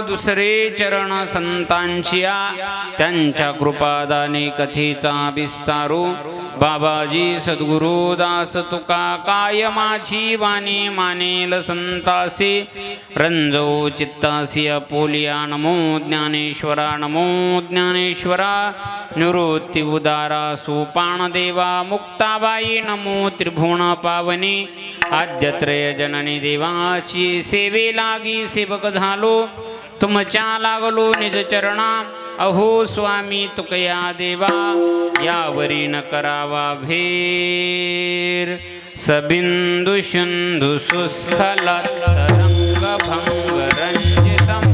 दुसरे चरण संतांचिया त्यांच्या कृपादाने कथेचा विस्तारू बाबाजी सद्गुरु दास तुका काय माझी वाणी मानेल संतासी रंजो चित्तासी अपोलिया नमो ज्ञानेश्वरा नमो ज्ञानेश्वरा निवृत्ती उदारा सोपान देवा मुक्ताबाई नमो त्रिभुवन पावनी आद्यत्रय जननी देवाची सेवे लागी सेवक झालो तुमच्या लागलो निज चरणा अहो स्वामी तुकया देवा यावरी न करावा भेर सबिंदु सिंधु सुस्खल तरंग भंग रंजितम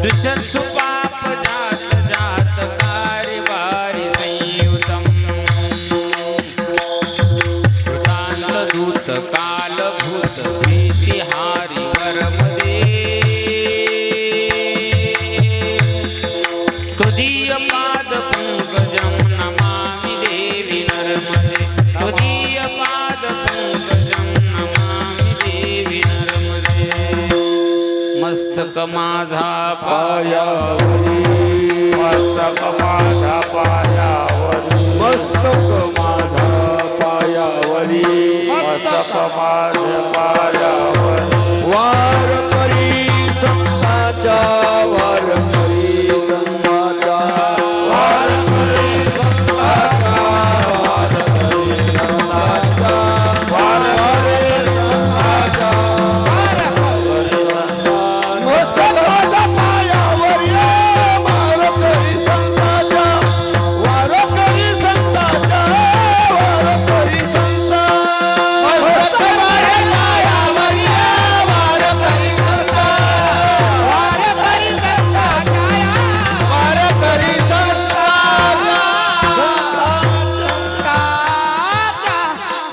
दुष्ट सुपाप जात जात कार्य वारि संयुतम कृतांत दूत काल भूत भीति हारि वर्मदे तुदीय पाद पंकजम नमामि देवी नर्मदे तुदीय पाद पंकजम नमामि देवी नर्मदे मस्तक माझा पायावरी मस्तक माझा पायावरी मस्तक माझा पायावरी मस्तक माझा पायावरी वार करी संताचा वार करी संताचा वार करी संताचा वार करी संताचा वार करी संताचा वार करी संताचा मस्तक माझा पायावरी वार करी संताचा वार करी संताचा वार करी संताचा मस्तक माझा पायावरी वार करी संताचा वार करी संताचा वार करी संताचा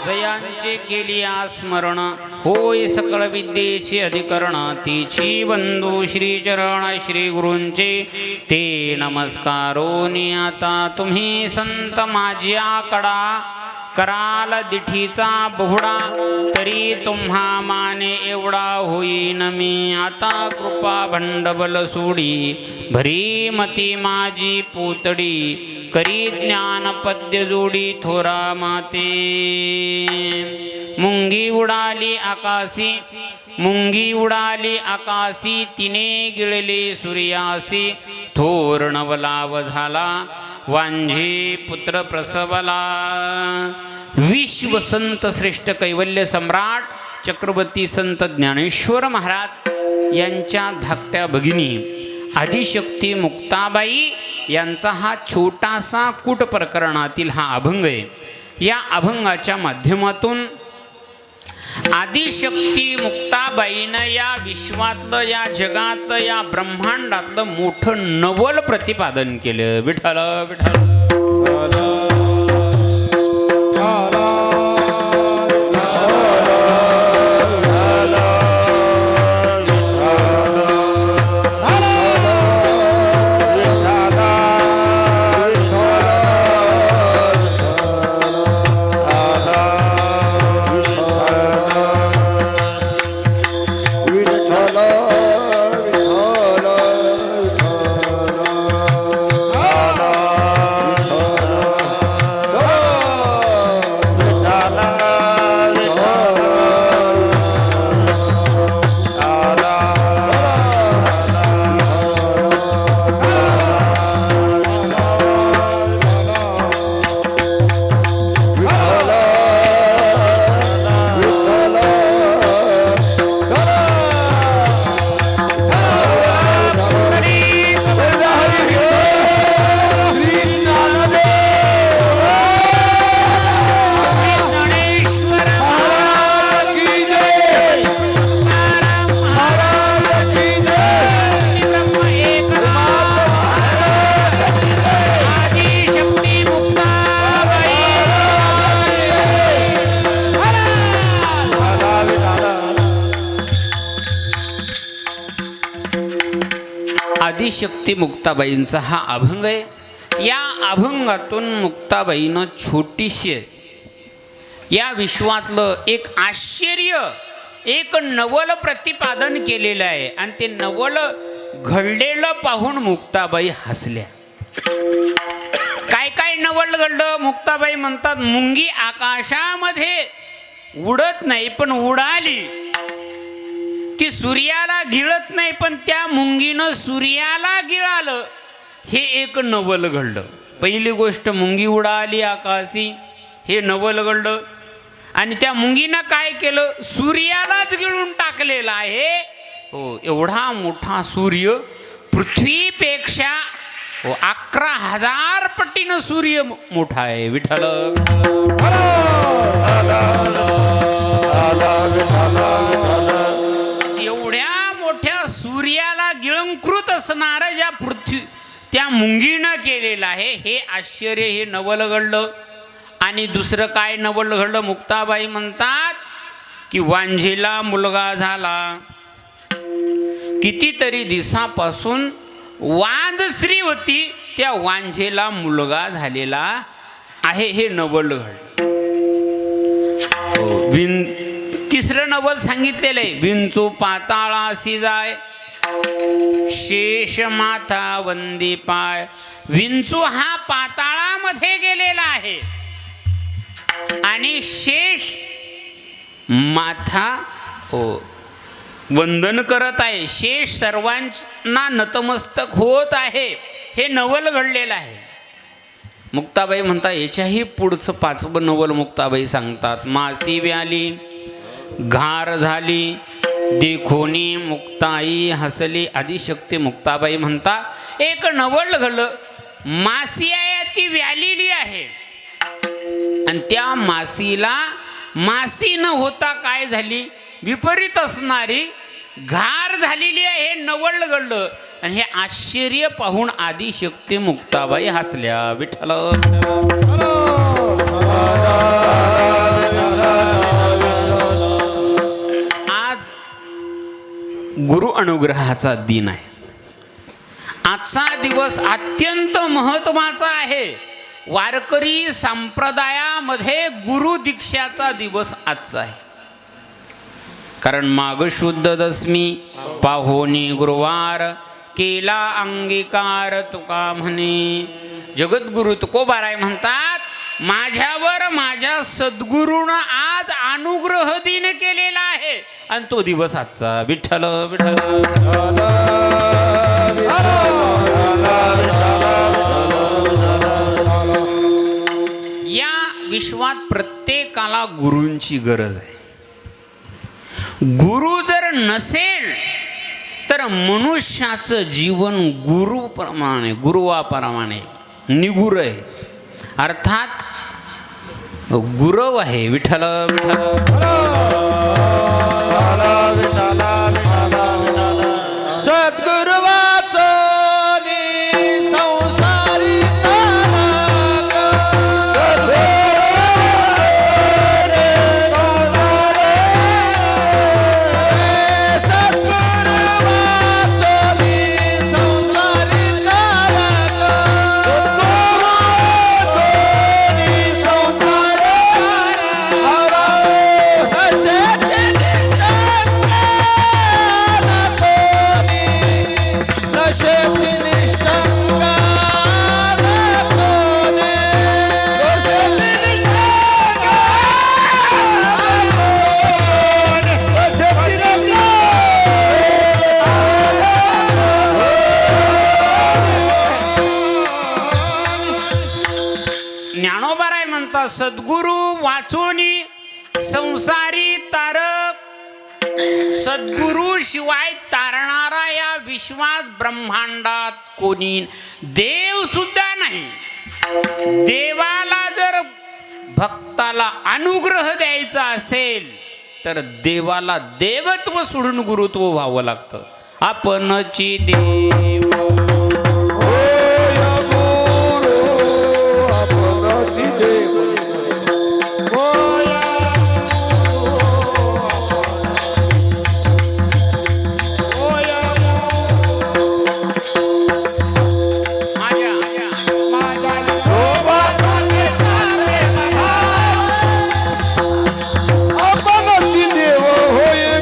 जयांचे केली स्मरण होय सकळ विद्येचे अधिकरण तिची बंधू श्रीचरण श्री गुरूंचे ते नमस्कारोनी आता तुम्ही संत माझ्या कडा कराल दिठीचा बहुडा तरी तुम्हा माने एवढा होईन मी आता कृपा भंडबल सोडी भरी मती माझी पुतडी करी ज्ञान पद्य जोडी थोरा माते मुंगी उडाली आकाशी मुंगी उडाली आकाशी तिने गिळले सूर्यासी थोर नवलाव झाला वांझे पुत्र प्रसवला विश्व संत श्रेष्ठ कैवल्य सम्राट चक्रवर्ती संत ज्ञानेश्वर महाराज यांच्या धाकट्या भगिनी आदिशक्ती मुक्ताबाई यांचा हा छोटासा कूट प्रकरणातील हा अभंग आहे. या अभंगाच्या माध्यमातून आदिशक्ती मुक्ताबाईनं या विश्वातलं या जगातलं या ब्रह्मांडातलं मोठं नवल प्रतिपादन केलं. विठ्ठल विठ्ठल आदिशक्ती मुक्ताबाईंचा हा अभंग आहे. या अभंगातून मुक्ताबाईनं छोटीशी या विश्वातलं एक आश्चर्य एक नवल प्रतिपादन केलेलं आहे आणि ते नवल घडलेलं पाहून मुक्ताबाई हसल्या. काय काय नवल घडलं? मुक्ताबाई म्हणतात, मुंगी आकाशामध्ये उडत नाही पण उडाली, ती सूर्याला गिळत नाही पण त्या मुंगीनं सूर्याला गिळालं. हे एक नवल घडलं. पहिली गोष्ट, मुंगी उडाली आकाशी, हे नवल घडलं. आणि त्या मुंगीनं काय केलं? सूर्यालाच गिळून टाकलेलं आहे. हो, एवढा मोठा सूर्य, पृथ्वीपेक्षा 11,000 पटीनं सूर्य मोठा आहे. विठ्ठल एवढ्या मोठ्या सूर्याला गिळंकृत असणारं ज्या पृथ्वी त्या मुंगीनं केलेलं आहे, हे आश्चर्य, हे नवल घडलं. आणि दुसरं काय नवल घडलं? मुक्ताबाई म्हणतात की वांझेला मुलगा झाला. कितीतरी दिवसापासून वांद स्त्री होती, त्या वांझेला मुलगा झालेला आहे. हे नवल घडलं. तिसरं नवल सांगितलेलं आहे, विंचू पाताळासी जाय, शेष माथा वंदी पाय. विंचू हा पाताळामध्ये गेलेला आहे आणि शेष माथा वंदन करत आहे. शेष सर्वांना नतमस्तक होत आहे. हे नवल घडलेलं आहे. मुक्ताबाई म्हणतात, याच्याही पुढचं 5वं नवल मुक्ताबाई सांगतात. मासी व्याली घार झाली, देखोनी मुक्ताई हसली. आदिशक्ती मुक्ताबाई म्हणतात, एक नवल घडलं. मासी आहे ती व्यालेली आहे आणि त्या मासीला मासी न होता काय झाली? विपरीत असणारी घार झालेली आहे. हे नवल घडलं आणि हे आश्चर्य पाहून आदिशक्ती मुक्ताबाई हसल्या. विठ्ठल आज गुरु अनुग्रहाचा दिन आहे. आजचा दिवस अत्यंत महत्त्वाचा आहे. वारकरी संप्रदायामध्ये गुरु दीक्षाचा दिवस आजचा आहे. कारण माघ शुद्ध दशमी पाहोनी गुरुवार, केला अंगीकार तुका म्हणे. जगद्गुरु तुकोबाराय म्हणतात, माझ्यावर माझ्या सद्गुरूनं आज अनुग्रह दिन केलेला आहे आणि तो दिवस आजचा. विठ्ठल विठ्ठल. या विश्वात प्रत्येकाला गुरूंची गरज आहे. गुरु जर नसेल तर मनुष्याचं जीवन गुरुवाप्रमाणे निगुर आहे. अर्थात गुरव आहे. विठ्ठल ज्ञानोबाराय म्हणतात, सद्गुरु वाचोनी संसारी तारक. सद्गुरु शिवाय तारणारा या विश्वात ब्रह्मांडात कोणी देव सुद्धा नाही. देवाला जर भक्ताला अनुग्रह द्यायचा असेल तर देवाला देवत्व सोडून गुरुत्व व्हावं लागतं. आपणची देव देव होय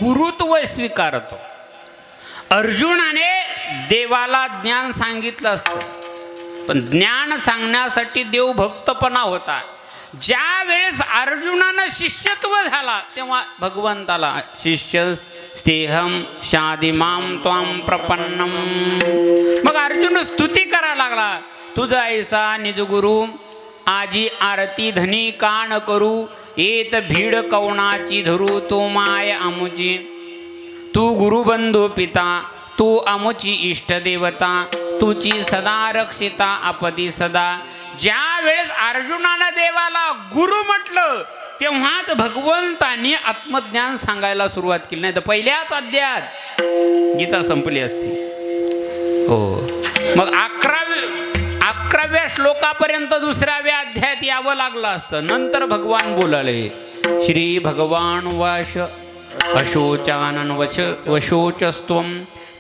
गुरुत्व स्वीकारतो. अर्जुनाने देवाला ज्ञान सांगितलं असतं, पण ज्ञान सांगण्यासाठी देव भक्तपणा होता. ज्या वेळेस अर्जुनानं शिष्यत्व झाला तेव्हा भगवंताला शिष्य स्तेहम शादिमाम त्वाम प्रपन्नम. मग अर्जुन स्तुती करा लागला, तुझा ऐसा निज गुरु आजी आरती धनी कान करू, येत भीड कवणाची धरू तो माय आमुची. तू गुरुबंधू पिता तू आमुची इष्टदेवता, तुची सदा रक्षिता आपदी सदा. ज्या वेळेस अर्जुनानं देवाला गुरु म्हटलं तेव्हाच भगवंतांनी आत्मज्ञान सांगायला सुरुवात केली. नाही तर पहिल्याच अध्यायात गीता संपली असती. हो, मग 11व्या श्लोकापर्यंत 2व्या अध्यायात यावं लागलं असतं. नंतर भगवान बोलाले, श्री भगवान वाश अशोचानन वशोचस्त्वं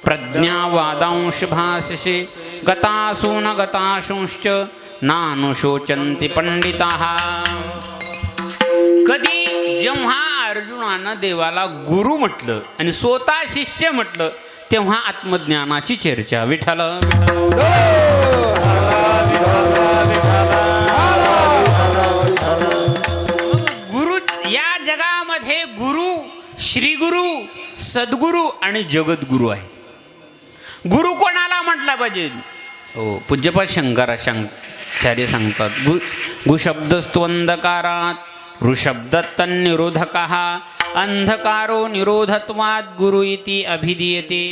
प्रज्ञावादांश भाषसे गतासून गताशुंश्च नानुशोचन्ति पंडिताः. कधी जेव्हा अर्जुनानं देवाला गुरु म्हटलं आणि स्वतः शिष्य म्हटलं तेव्हा आत्मज्ञानाची चर्चा. विठ्ठल गुरु या जगामध्ये गुरु, श्रीगुरु, सद्गुरु आणि जगद्गुरु आहे. गुरु कोणाला म्हटला पाहिजे? हो, पूज्यपाद शंकराचार्य सांगतात, गुशब्दस्त्वंधकारात ऋषब्द तन्निरोधकः अंधकारो निरोधत्वात् गुरु इति अभिधीयते.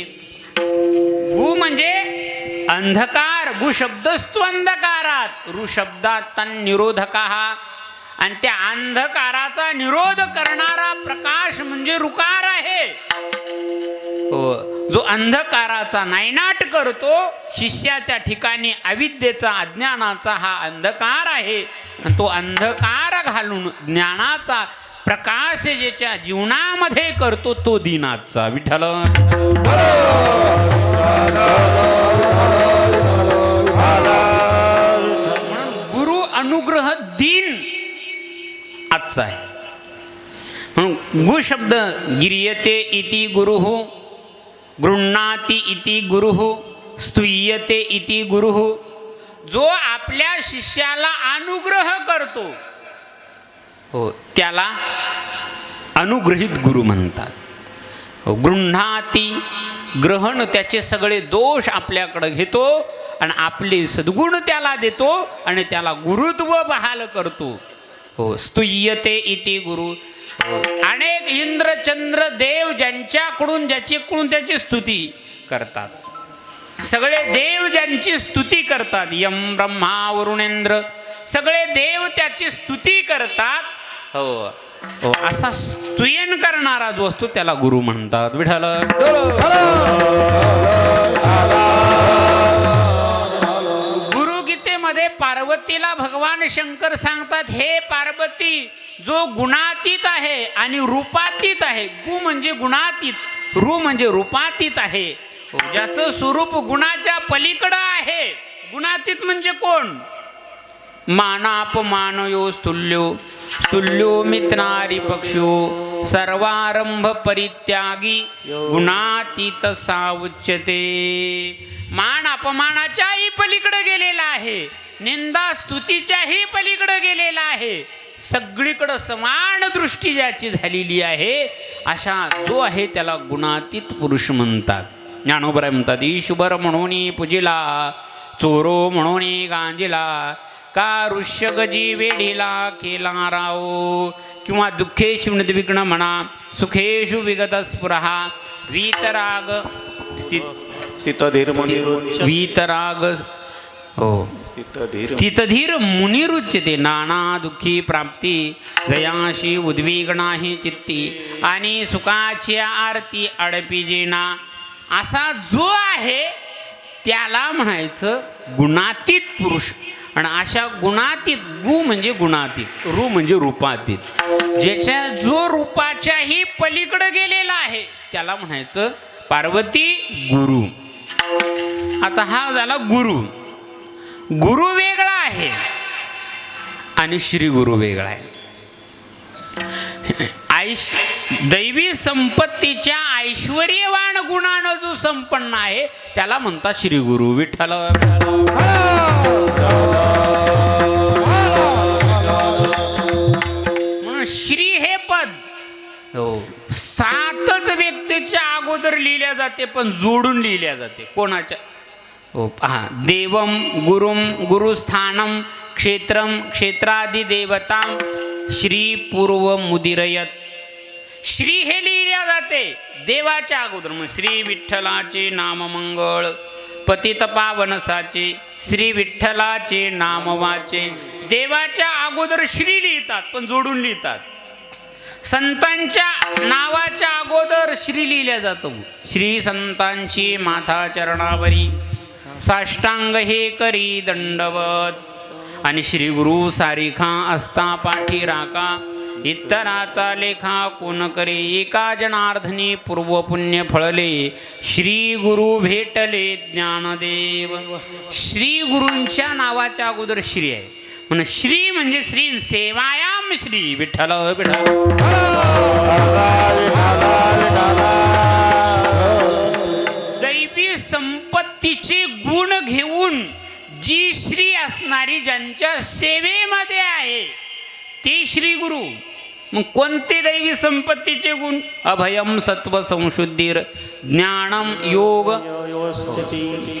गु म्हणजे अंधकार, गुशब्दस्त्वंधकारात ऋषब्दात तन्निरोधकः, आणि त्या अंधकाराचा निरोध करणारा प्रकाश म्हणजे ऋकार आहे. हो, जो अंधकाराचा नायनाट करतो, शिष्याच्या ठिकाणी अविद्येचा अज्ञानाचा हा अंधकार आहे, आणि तो अंधकार घालून ज्ञानाचा प्रकाश ज्याच्या जीवनामध्ये करतो तो दीनाचा. विठ्ठल गुरु अनुग्रह दिन आजचा आहे. म्हणून गु शब्द गिर्यते इति गुरुः, गृह्णाति इति गुरुः, स्तूयते इति गुरुः. जो आपल्या शिष्याला अनुग्रह करतो हो त्याला अनुग्रहित गुरु म्हणतात. हो, गृह्णाति ग्रहण, त्याचे सगळे दोष आपल्याकडे घेतो आणि आपले सद्गुण त्याला देतो आणि त्याला गुरुत्व बहाल करतो. हो, स्तुयते इति गुरु. अनेक इंद्र चंद्र देव ज्यांच्याकडून त्याची स्तुती करतात, सगळे देव ज्यांची स्तुती करतात, यम ब्रह्मा वरुणेंद्र सगळे देव त्याची स्तुती करतात. हो हो, असा स्तुयन करणारा जो असतो त्याला गुरु म्हणतात. विठ्ठल गुरुगीतेमध्ये पार्वतीला भगवान शंकर सांगतात, हे पार्वती, जो गुणातीत आहे आणि रूपातीत आहे, गु म्हणजे गुणातीत, रू म्हणजे रूपातीत आहे, ज्याचं स्वरूप गुणाच्या पलीकडं आहे. गुणातीत म्हणजे कोण? मानापमानयो स्तुल्यो स्तुल्यो मित्रारी पक्षो सर्वारंभ परित्यागी गुणातीत सावुच्यते. मान अपमानाच्याही पलीकडे गेलेला आहे, निंदा स्तुतीच्याही पलीकडे गेलेला आहे, सगळीकडे समान दृष्टी ज्याची झालेली आहे अशा जो आहे त्याला गुणातीत पुरुष म्हणतात. ज्ञानोबराय म्हणतात, ईश्वर म्हणून पूजिला, चोरो म्हणून गांजिला, का ऋष्य गजी वेढीला केला राव, किंवा दुःखेषु निर्विघ्न म्हणा, सुखेषु विगत स्फुरहा, वीतराग वीतराग हो स्थितधीर मुनिरुच्यते. नाना दुःखी प्राप्ती जयाशी उद्विग्नाही चित्ती, आणि सुखाची आरती अडपी जेना. असा जो आहे त्याला म्हणायचं गुणातीत पुरुष. आणि अशा गुणातीत, गु म्हणजे गुणातीत, रू म्हणजे रूपातीत, ज्याच्या जो रूपाच्याही पलीकडे गेलेला आहे त्याला म्हणायचं पार्वती गुरु. आता हा झाला गुरु. गुरु वेगळा आहे आणि श्री गुरु वेगळा आहे. दैवी संपत्तीच्या ऐश्वर्यवान गुणानं जो संपन्न आहे त्याला म्हणतात श्री गुरु विठ्ठल. म्हणून श्री हे पद हो 7च व्यक्तीच्या अगोदर लिहिल्या जाते, पण जोडून लिहिल्या जाते. कोणाच्या? हो पहा, देवम गुरुम गुरुस्थानम क्षेत्रम क्षेत्रादि देवताम श्री पूर्व मुदिरयत. श्री हे लिहिल्या जाते देवाच्या अगोदर. मग श्री विठ्ठलाचे नाम मंगळ पतित पावनसाचे श्री विठ्ठलाचे नाम वाचे. देवाच्या अगोदर श्री लिहितात, पण जोडून लिहितात. संतांच्या नावाच्या अगोदर श्री लिहिल्या जातो. श्री संतांची माथा चरणावरी साष्टांग हे करी दंडवत. आणि श्री गुरु सारिखा असता पाठी राका इतराचा लेखा कोण करे. एका जनार्दनी पूर्व पुण्य फळले श्री गुरु भेटले ज्ञानदेव. श्री गुरूंच्या नावाच्या अगोदर श्री आहे म्हणून श्री म्हणजे श्री सेवायाम श्री विठ्ठल विठ्ठल. दैवी संपत्तीचे गुण घेऊन जी श्री असणारी ज्यांच्या सेवेमध्ये आहे ते श्री गुरु. मग कोणते दैवी संपत्तीचे गुण? अभयम सत्व संशुद्धीर ज्ञानम योग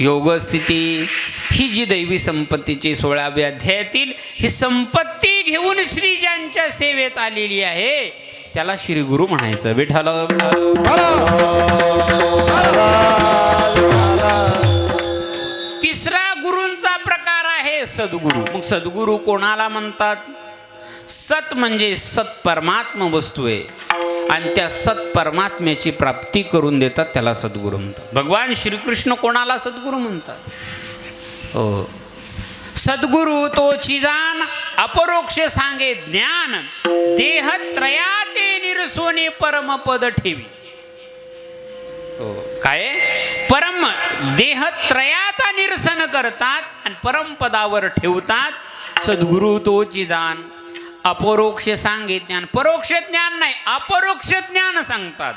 योगस्थिती. ही जी दैवी संपत्तीची 16व्या अध्यायातील ही संपत्ती घेऊन श्री ज्यांच्या सेवेत आलेली आहे त्याला श्री गुरु म्हणायचं. विठ्ठल. तिसरा गुरूंचा प्रकार आहे सद्गुरू. मग सद्गुरू कोणाला म्हणतात? सत म्हणजे सत परमात्मा वस्तू आहे आणि त्या सत परमात्म्याची प्राप्ती करून देतात त्याला सद्गुरू म्हणतात. भगवान श्रीकृष्ण कोणाला सद्गुरू म्हणतात? हो, सद्गुरू तो चिदान अपरोक्ष सांगे ज्ञान देह त्रयाते निरसोने परमपद ठेवी. हो, काय परम देह त्रयाचा निरसन करतात आणि परमपदावर ठेवतात. सद्गुरू तो चिदान अपरोक्ष सांगे ज्ञान. परोक्ष ज्ञान नाही, अपरोक्ष ज्ञान सांगतात.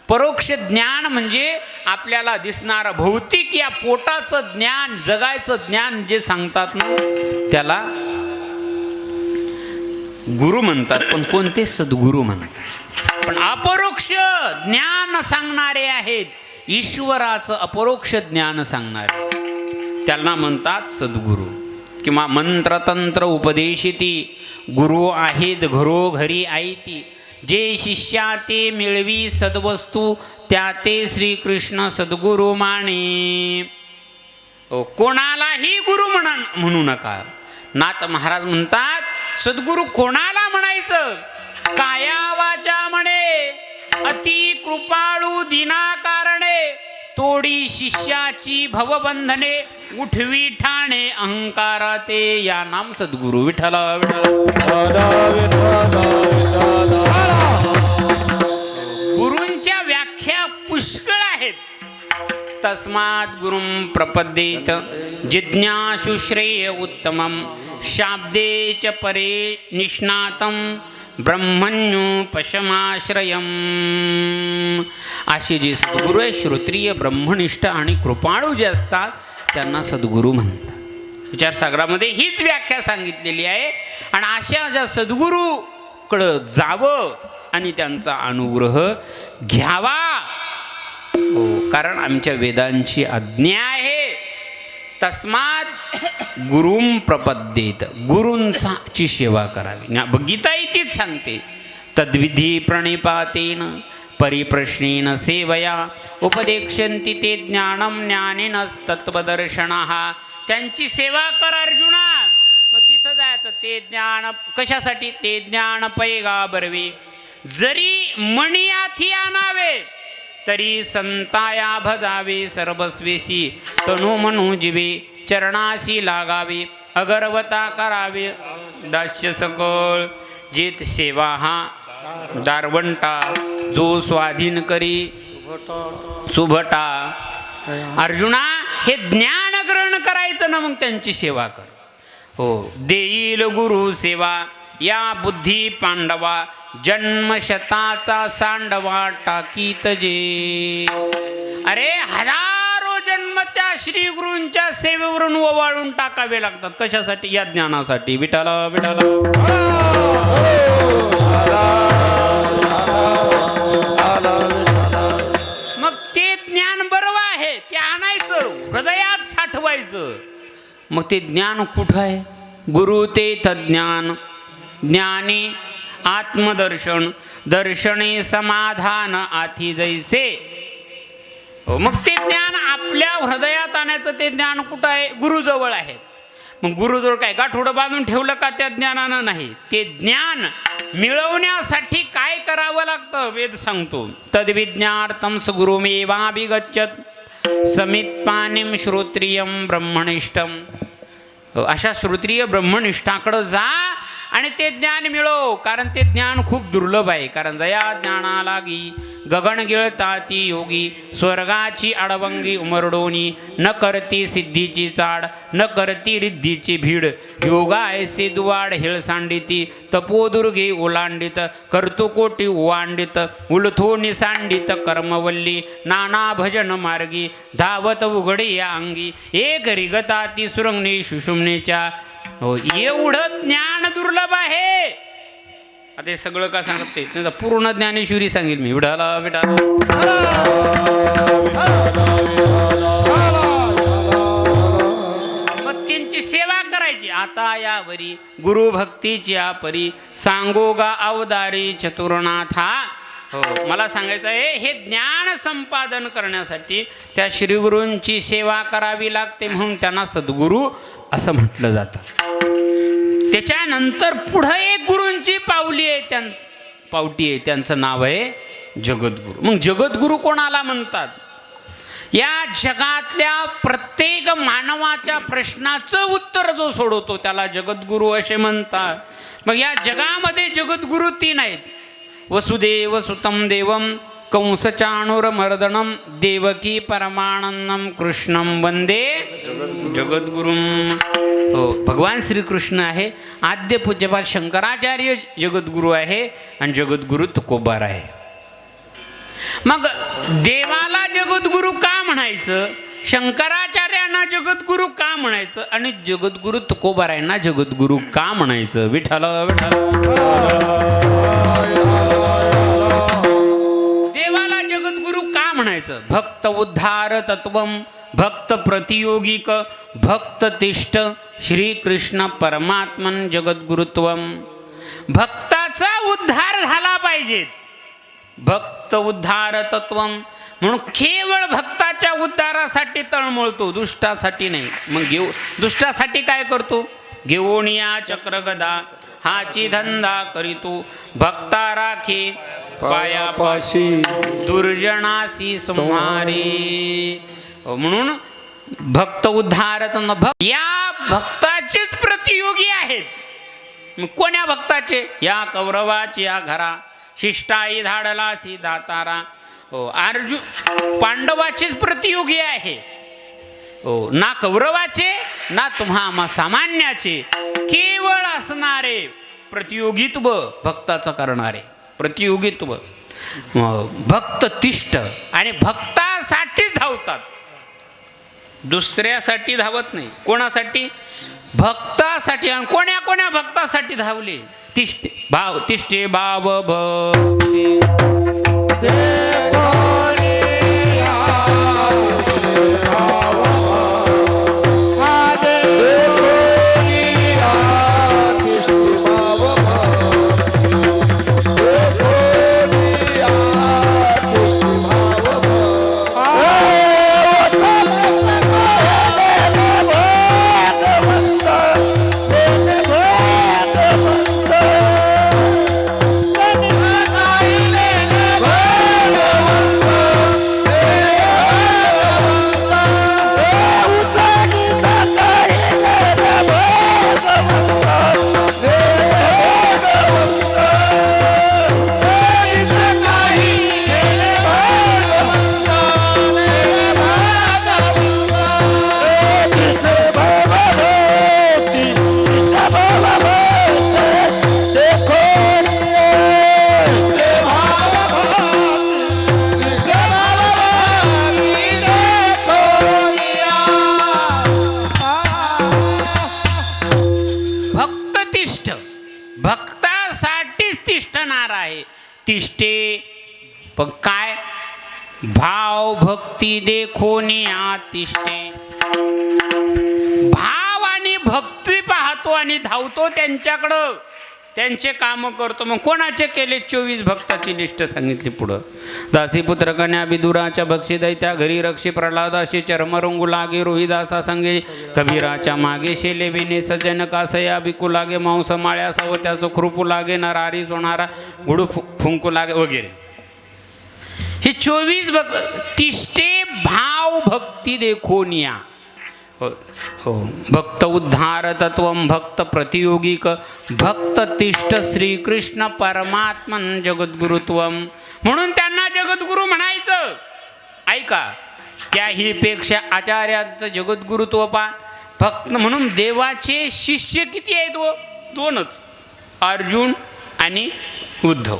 परोक्ष ज्ञान म्हणजे आपल्याला दिसणारं भौतिक या पोटाचं ज्ञान जगायचं ज्ञान जे सांगतात ना त्याला गुरु म्हणतात. पण कोणते? सद्गुरू म्हणतात. पण अपरोक्ष ज्ञान सांगणारे आहेत, ईश्वराचं अपरोक्ष ज्ञान सांगणारे त्यांना म्हणतात सद्गुरू. किंवा मंत्रतंत्र उपदेशिती गुरु आहेत घरोघरी आयती. जे शिष्या ते मिळवी सद्वस्तू त्या ते श्रीकृष्ण सद्गुरू माने. कोणालाही गुरु म्हणू नका. नाथ महाराज म्हणतात सद्गुरू कोणाला म्हणायचं? काया वाचा म्हणे अति कृपाळू दिना कारणे तोडी शिष्याची भवबंधने उठवी ठाणे अहंकाराते या नाम सद्गुरू. विठ्ठल गुरूंच्या व्याख्या पुष्कळ आहेत. तस्मात् गुरुं प्रपद्येत जिज्ञासु श्रेय उत्तमं शाब्दे च परे निष्णातं ब्रह्मण्योपशमाश्रयम्. असे जे सद्गुरू आहे श्रोत्रिय ब्रह्मनिष्ठ आणि कृपाळू जे असतात त्यांना सद्गुरू म्हणतात. विचारसागरामध्ये हीच व्याख्या सांगितलेली आहे. आणि अशा ज्या सद्गुरूकडं जावं आणि त्यांचा अनुग्रह घ्यावा. हो, कारण आमच्या वेदांची आज्ञा आहे. तस्मात गुरुं प्रपद्येत गुरूंची सेवा करावी. गीता इथेच सांगते तद्विधी प्रणिपातेन परिप्रश्नेन सेवया उपदेक्षन्ति ते ज्ञानम ज्ञानिनस्तत्वदर्शनाः. त्यांची सेवा कर अर्जुना. मग तिथं जायचं. ते ज्ञान कशासाठी? ते ज्ञान पैगा बरवे जरी मणी आथी आणावे तरी संताया भजावे सर्वस्वेशी तनु मनु जीवे चरणाशी लागावे अगरवता करावे दास्य सकळ. जेत सेवा हा दारवंटा जो स्वाधीन करी सुभटा. अर्जुना हे ज्ञान ग्रहण करायचं ना मग त्यांची सेवा कर. हो, देईल गुरु सेवा या बुद्धी पांडवा जन्मशताचा सांडवा टाकीत जे. अरे हजारो जन्म त्या श्री गुरूंच्या सेवेवरून ओवाळून टाकावे लागतात. कशासाठी? या ज्ञानासाठी. विठाला विठाला. मग ते ज्ञान बरोबर आहे, ते आणायचं हृदयात साठवायचं. मग ते ज्ञान कुठं आहे? गुरु ते तज्ज्ञान, ज्ञानी आत्मदर्शन, दर्शने समाधान आथी जैसे. मग ते ज्ञान आपल्या हृदयात आणायचं. ते ज्ञान कुठं आहे? गुरुजवळ आहे. मग गुरुजवळ काय गाठोडं बांधून ठेवलं का त्या ज्ञानानं? नाही. ते ज्ञान मिळवण्यासाठी काय करावं लागतं? वेद सांगतो. तद्विज्ञार्थम सगुरुमेवाभिगच्छत समित्पानिम श्रोत्रियम ब्रह्मनिष्ठम. अशा श्रोत्रिय ब्रह्मनिष्ठाकडं जा आणि ते ज्ञान मिळव. कारण ते ज्ञान खूप दुर्लभ आहे. कारण जया ज्ञाना लागी गगन गिळताती योगी, स्वर्गाची आडवंगी उमरडोनी, न करती सिद्धीची चाड, न करती रिद्धीची भीड. योगा ऐसे दुवाड हिळ सांडिती, तपोदुर्गे ओलांडित, कर्तुकोटी ओवांडित, उलथो निसांडित कर्मवल्ली, नाना भजन मार्गी, धावत उघडी या अंगी, एक रिगताती सुरंगणी सुषुम्नेच्या. हो, एवढं ज्ञान दुर्लभ आहे. आता हे सगळं का सांगते? त्याचा पूर्ण ज्ञानेश्वरी सांगेल मी. विठाला विठाला. मग त्यांची सेवा करायची. आता यावरी गुरुभक्तीच्या परी सांगोगा अवदारी चतुर्नाथा. हो, मला सांगायचं आहे, हे ज्ञान संपादन करण्यासाठी त्या श्रीगुरूंची सेवा करावी लागते. म्हणून त्यांना सद्गुरू असं म्हटलं जातं. त्याच्यानंतर पुढं एक गुरूंची पावटी आहे, त्यांचं नाव आहे जगद्गुरू. मग जगद्गुरू कोणाला म्हणतात? या जगातल्या प्रत्येक मानवाच्या प्रश्नाचं उत्तर जो सोडवतो त्याला जगद्गुरू असे म्हणतात. मग या जगामध्ये जगद्गुरू 3 आहेत. वसुदेव सुतम देवम कंसचाणूरमर्दनम देवकी परमानंदम कृष्णम वंदे जगद्गुरुम. हो, भगवान श्रीकृष्ण आहे. आद्य पूज्यपाद शंकराचार्य जगद्गुरू आहे आणि जगद्गुरू तुकोबार आहे. मग देवाला जगद्गुरू का म्हणायचं? शंकराचार्यांना जगद्गुरू का म्हणायचं? आणि जगद्गुरू तुकोबारायांना जगद्गुरू का म्हणायचं? विठ्ठल विठ्ठल. देवाला जगद्गुरू का म्हणायचं? भक्त उद्धार तत्वम, भक्त प्रतियोगिक, भक्त तिष्ठ श्रीकृष्ण परमात्मन जगद्गुरुत्वम. भक्ताचा उद्धार झाला पाहिजे. भक्त उद्धार तत्वम म्हणून केवळ भक्ताच्या उद्धारासाठी तळमळतो, दुष्टासाठी नाही. मग दुष्टासाठी काय करतो? घेऊनिया चक्र गदा हाची धंदा करीतो, भक्ता राखे पायापाशी दुर्जनासी संहारी. म्हणून भक्त उद्धारत या भक्ताचेच प्रतियोगी आहेत. मग कोण्या भक्ताचे? या कौरवाची या घरा शिष्टाई धाडलासी दातारा. हो, अर्जुन पांडवाचेच प्रतियोगी आहे. हो, ना कौरवाचे ना तुम्हा सामान्याचे, केवळ असणारे प्रतियोगित्व भक्ताचं करणारे प्रतियोगित्व. भक्त तिष्ठ आणि भक्तासाठीच धावतात, दुसऱ्यासाठी धावत नाही. कोणासाठी? भक्तासाठी. आणि कोण्या कोण्या भक्तासाठी धावले? तिष्ठे भाव भक्ती. तिष्ठे. पण काय भाव भक्ती देखोनी तिष्ठे. भाव आणि भक्ती पाहतो आणि धावतो त्यांच्याकडं, त्यांचे काम करतो. मग कोणाचे केले? 24 भक्ताची लिस्ट सांगितली पुढं. दासी पुत्र कन्या बिदुराच्या भक्षी दैत्या घरी रक्षी प्रल्हादाशी चर्मरंगू लागे रोहिदासा संगे कबीराच्या मागे शेले विने सजन कासया बिकू लागे मांस माळ्या सवत्याचं खुरपू लागे नरारी सोनारा गुडू फुंकू लागे वगैरे. हे 24 भक्त. तिष्ठे भाव भक्ती देखोनिया. हो भक्त उद्धार तत्वम भक्त प्रतियोगिक भक्त तिष्ठ श्रीकृष्ण परमात्मन जगद्गुरुत्वम. म्हणून त्यांना जगद्गुरु म्हणायचं. ऐका, त्याही पेक्षा आचार्याचं जगद्गुरुत्व पा. भक्त म्हणून देवाचे शिष्य किती आहेत? व 2च, अर्जुन आणि उद्धव.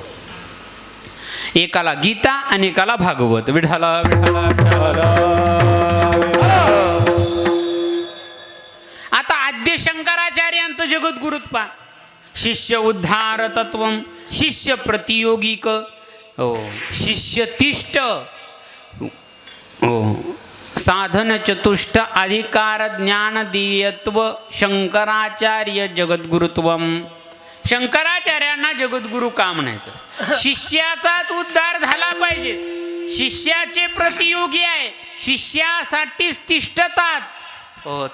एकाला गीता आणि एकाला भागवत. विठाला विठाला विठाला. आता आद्य शंकराचार्यांचं जगद्गुरुत्व पा. शिष्य उद्धार तत्वम, शिष्य प्रतियोगिक, हो शिष्य तिष्ठ, हो साधन चतुष्ट अधिकार ज्ञान दियत्व शंकराचार्य जगद्गुरुत्वम. शंकराचार्यांना जगद्गुरु का म्हणायचं? शिष्याचाच उद्धार झाला पाहिजे. शिष्याचे प्रतियोगी आहे, शिष्यासाठीच तिष्ठतात,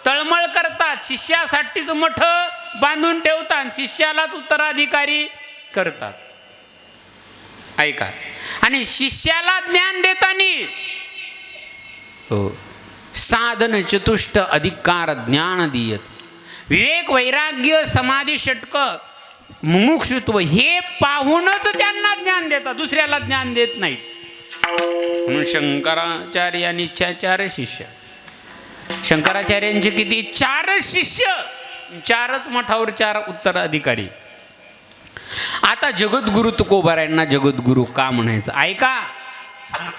तळमळ करतात, शिष्यासाठीच मठ बांधून ठेवतात, शिष्यालाच उत्तराधिकारी करतात. ऐका, आणि शिष्याला ज्ञान देताना साधन चतुष्ट अधिकार ज्ञान दियत, विवेक वैराग्य समाधी षटक मुमुक्षुत्व हे पाहूनच त्यांना ज्ञान देतात, दुसऱ्याला ज्ञान देत नाहीत. म्हणून शंकराचार्यांनी 4 शिष्य. शंकराचार्यांचे किती? 4 शिष्य, 4च मठावर 4 उत्तराधिकारी. आता जगद्गुरु तुकोबारायांना जगद्गुरु का म्हणायचं? ऐका,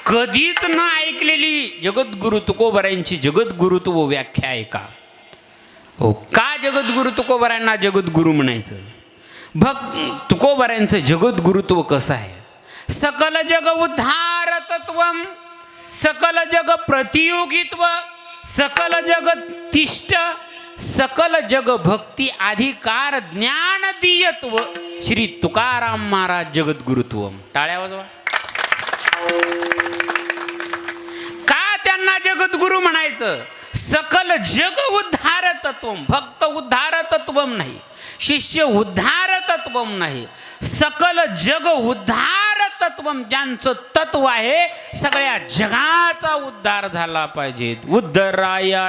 कधीच न ऐकलेली जगद्गुरु तुकोबारायांची जगद्गुरुत्व व्याख्या ऐका. हो, का जगद्गुरु तुकोबारायांना जगद्गुरु म्हणायचं? तुकोबारायांचं जगद्गुरुत्व कसं आहे? सकल जग उद्धार तत्वम, सकल जग प्रतियोगित्व, सकल जग तिष्ठ, सकल जग भक्ती अधिकार ज्ञान दियत्व श्री तुकाराम महाराज जगद्गुरुत्व. टाळ्या वाजवा. का त्यांना जगद्गुरु म्हणायचं? सकल जग उद्धार तत्वम, भक्त उद्धार तत्वम नाही, शिष्य उद्धार तत्वम नाही, सकल जग उद्धार तत्वम. ज्यांचं तत्व आहे सगळ्या जगाचा उद्धार झाला पाहिजे. उद्धराया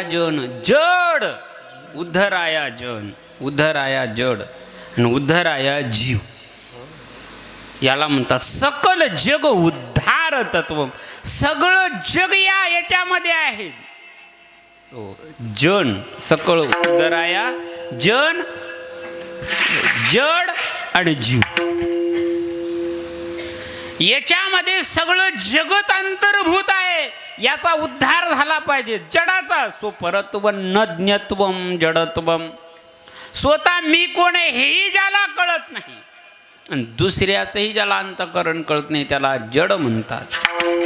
जन जड, उद्धराया जन, उद्धराया जड आणि उद्धराया जीव. याला म्हणतात सकल जग उद्धार तत्व. सगळं जग याच्यामध्ये आहे. जन सकळ, उद्धराया जन, जड आणि जीव, याच्यामध्ये सगळं जगत अंतर्भूत आहे. याचा उद्धार झाला पाहिजे. जडाचा स्वपरत्व नज्ञत्वम जडत्वम. स्वतः मी कोण आहे हेही ज्याला कळत नाही आणि दुसऱ्याचंही ज्याला अंतःकरण कळत नाही त्याला जड म्हणतात.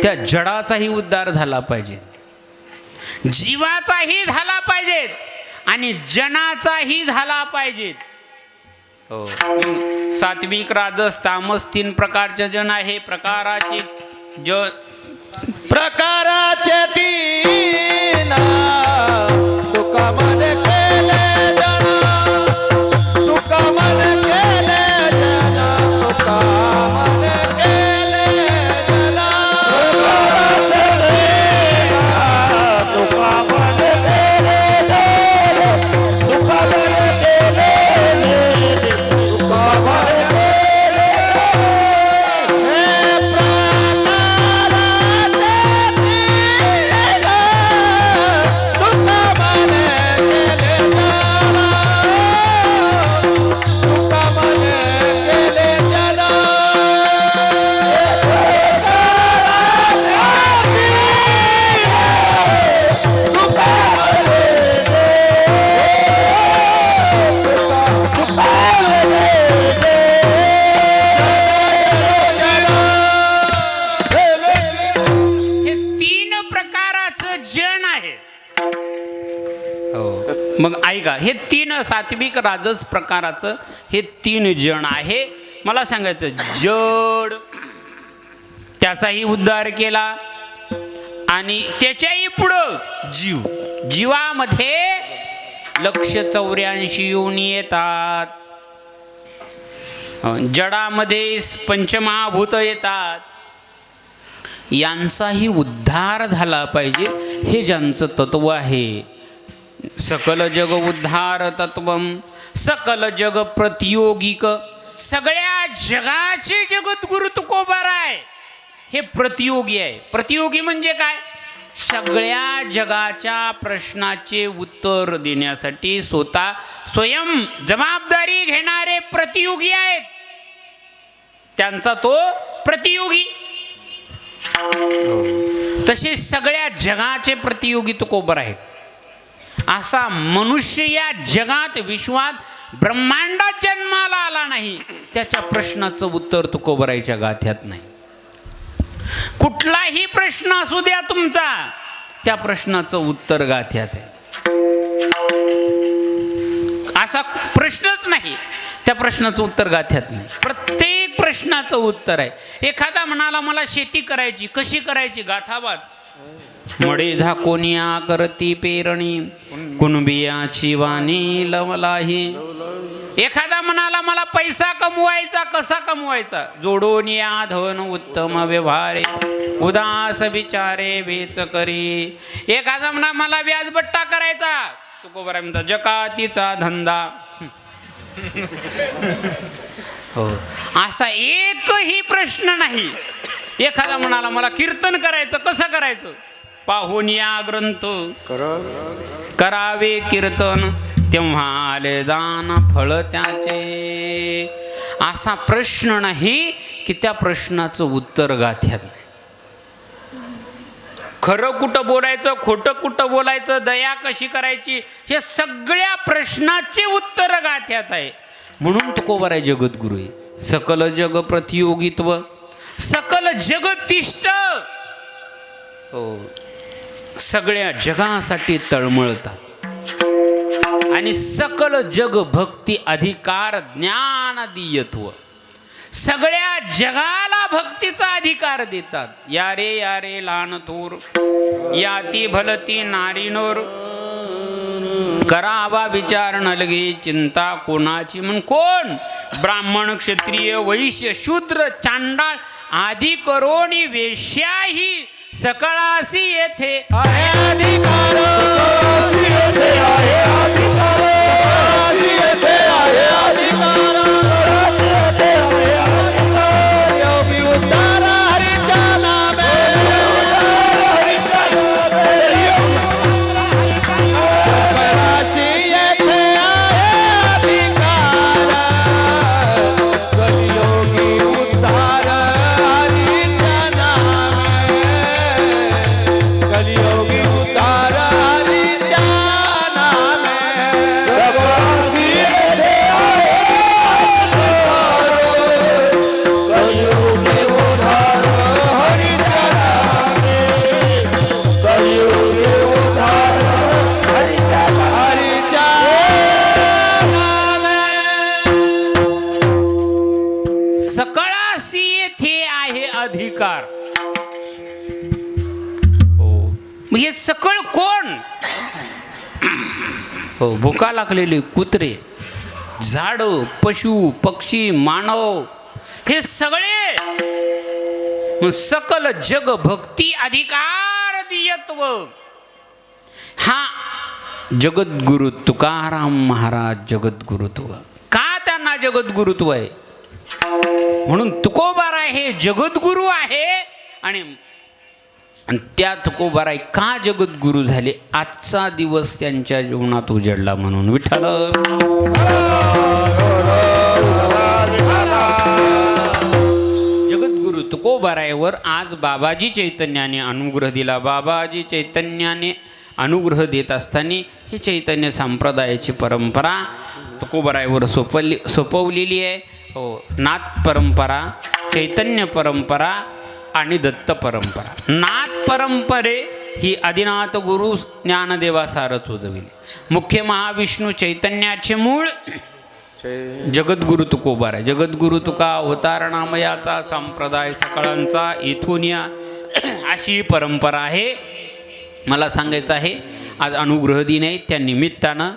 त्या जडाचाही उद्धार झाला पाहिजे, जीवाचाही झाला पाहिजे आणि जनाचाही झाला पाहिजे. हो. सात्विक राजस तामस 3 प्रकारचे जन आहे. प्रकाराचे प्रकाराचे 3 तुका मन केले जन, तुका मन केले जन, तुका मन केले जन. तुका मन केले जन, तुका मन केले जन, तुका मन केले हे मग ऐका, हे 3 सात्विक राजस प्रकाराचं हे 3 जण आहे. मला सांगायचं, जड त्याचाही उद्धार केला आणि त्याच्याही पुढं जीव. जीवामध्ये 184 योनी येतात, जडामध्ये 5 महाभूत येतात. यांचाही उद्धार झाला पाहिजे, हे ज्यांचं तत्व आहे. सकल जग उद्धार तत्वम, सकल जग प्रतियोगिक. सगळ्या जगाचे जगद्गुरु तुकोबार आहे. हे प्रतियोगी आहे. प्रतियोगी म्हणजे काय? सगळ्या जगाच्या प्रश्नाचे उत्तर देण्यासाठी स्वयं जबाबदारी घेणारे प्रतियोगी आहेत. त्यांचा तो प्रतियोगी. तसे सगळ्या जगाचे प्रतियोगी तुकोबार आहेत. असा मनुष्य या जगात, विश्वात, ब्रह्मांडात जन्माला आला नाही, त्याच्या प्रश्नाचं उत्तर तुकोबाराच्या गाथ्यात नाही. कुठलाही प्रश्न असू द्या तुमचा, त्या प्रश्नाचं उत्तर गाथ्यात आहे. असा प्रश्नच नाही, त्या प्रश्नाचं उत्तर गाथ्यात नाही. प्रत्येक प्रश्नाचं उत्तर आहे. एखादा म्हणाला मला शेती करायची, कशी करायची? गाथाबाद. मडे झाकोनिया करती पेरणी, कुणबियाची वाणी लवलाही. एखादा म्हणाला मला पैसा कमवायचा, कसा कमवायचा? जोडून या धन उत्तम व्यवहारे, उदास विचारे वेच करी. एखादा म्हणा मला व्याजबट्टा करायचा, तुकोबाराय म्हणतात जकातीचा धंदा. हो, असा एकही प्रश्न नाही. एखादा म्हणाला मला कीर्तन करायचं, कसं करायचं? पाहून या ग्रंथ, करावे कीर्तन, तेव्हा आले जाण फळ त्याचे. असा प्रश्न नाही की त्या प्रश्नाचं उत्तर गाथ्यात नाही. खरं कुठं बोलायचं, खोटं कुठं बोलायचं, दया कशी करायची, हे सगळ्या प्रश्नाचे उत्तर गाथ्यात आहे. म्हणून तुकोबाराय जगद्गुरु आहे. सकल जग प्रतियोगित्व, सकल जगतिष्ठ. हो, सगळ्या जगासाठी तळमळतात आणि सकल जग भक्ती अधिकार ज्ञान दियत्व. सगळ्या जगाला भक्तीचा अधिकार देतात. या रे लहान थोर, याती भलती नारीनोर, करावा विचार न लगे चिंता कोणाची. म्हणून कोण? ब्राह्मण, क्षत्रिय, वैश्य, शूद्र, चांडाळ आदी करोनी वेश्याही सकळासी येथे आहे अधिकार. योगी उद्धार हरीच्या नामे, सकळासी येथे आहे अधिकार. कलियोगी उद्धार हरीच्या नामे, कलियोगी उद्धार हरी कुणासी येथे आहे अधिकार. हो मग हे सकळ कोण? हो भुका लागलेले कुत्रे, झाड, पशु, पक्षी, मानव हे सगळे सकल जग भक्ती अधिकार दियत्व. हा जगद्गुरु तुकाराम महाराज जगद्गुरुत्व. का त्यांना जगद्गुरुत्व आहे? म्हणून तुकोबाराय हे जगद्गुरु आहे. आणि त्या तुकोबाराय का जगद्गुरु झाले? आजचा दिवस त्यांच्या जीवनात उजडला म्हणून. विठ्ठल जगद्गुरु तुकोबारायवर आज बाबाजी चैतन्याने अनुग्रह दिला. बाबाजी चैतन्याने अनुग्रह देत असताना ही चैतन्य संप्रदायाची परंपरा तुकोबारायवर सोपवलेली आहे. हो नाथ परंपरा, चैतन्य परंपरा आणि दत्त परंपरा. नाथ परंपरे ही आदिनाथ गुरु ज्ञानदेवा सारच उजविली. मुख्य महाविष्णू चैतन्याचे मूळ जगद्गुरु तुकोबाराय. जगद्गुरु तुका अवतारणामयाचा संप्रदाय सकळांचा इथून या अशी ही परंपरा आहे. मला सांगायचं आहे आज अनुग्रह दिन आहे, त्या निमित्तानं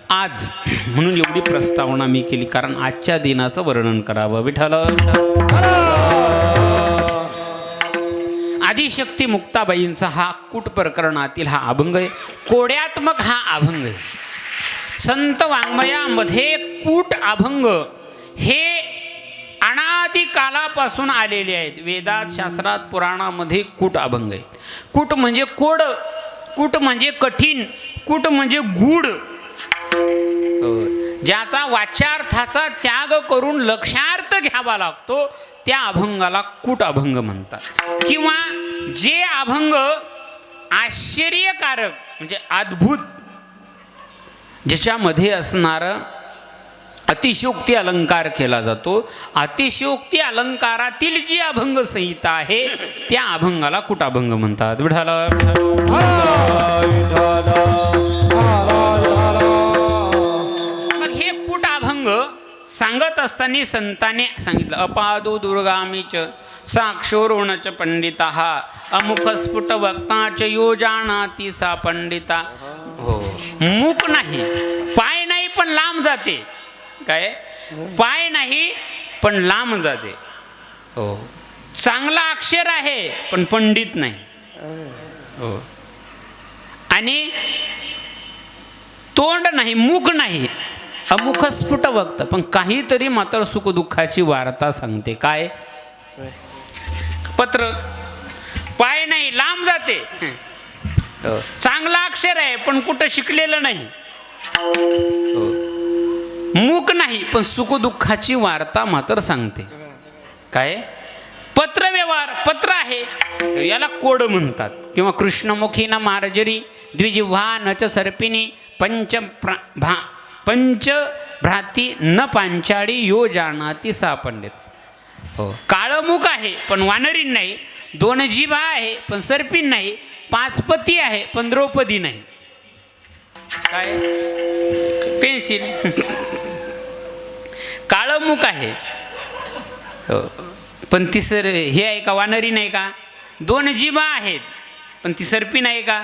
आज म्हणून एवढी प्रस्तावना मी केली, कारण आजच्या दिनाचं वर्णन करावं. विठ्ठल आदिशक्ती मुक्ताबाईंचा हा कूट प्रकरणातील हा अभंग आहे. कोड्यात्मक हा अभंग आहे. संत वाङ्मयामध्ये कूट अभंग हे अनादी कालापासून आलेले आहेत. वेदात, शास्त्रात, पुराणामध्ये कूट अभंग आहेत. कूट म्हणजे कोड, कूट म्हणजे कठीण, कूट म्हणजे गूढ, ज्याचा वाच्यार्थाचा त्याग करून लक्षार्थ घ्यावा लागतो त्या अभंगाला कूट अभंग म्हणतात. किंवा जे अभंग आश्चर्यकारक म्हणजे अद्भुत, ज्याच्यामध्ये असणारं अतिशयोक्ती अलंकार केला जातो, अतिशयोक्ती अलंकारातील जी अभंग संहिता आहे त्या अभंगाला कूट अभंग म्हणतात. विठाला मग हे कूट अभंग सांगत असताना संतांनी सांगितलं अपादो दुर्गामीच साक्षोरोणच पंडिता अमुख स्फुट वक्ताच यो जानाती सा पंडिता. हो मुख नाही, पाय नाही पण लांब जाते. काय पाय नाही पण लांब जाते. हो चांगला अक्षर आहे पण पंडित नाही. हो आणि तोंड नाही, मुख नाही, अमुख स्फुट वक्त, पण काहीतरी मात्र सुखदुःखाची वार्ता सांगते. काय पत्र, पाय नाही लांब जाते. चांगला अक्षर आहे पण कुठं शिकलेलं नाही. मुख नाही पण सुखदुःखाची वार्ता मात्र सांगते. काय पत्र व्यवहार, पत्र आहे याला कोड म्हणतात. किंवा कृष्णमुखी न मार्जरी द्विजिह्वा न च सर्पिणी पंच भ्राती न पांचाळी यो जानाती सा पंडित. हो काळं मुख आहे पण वानरीन नाही, दोन जिभा आहे पण सर्पिन नाही, पाच पती आहे पण द्रौपदी नाही. काय पेन्सिल काळं मुख आहे पण ती हे आहे का वानरी नाही का, दोन जिभा आहेत पण ती सर्पी नाही का,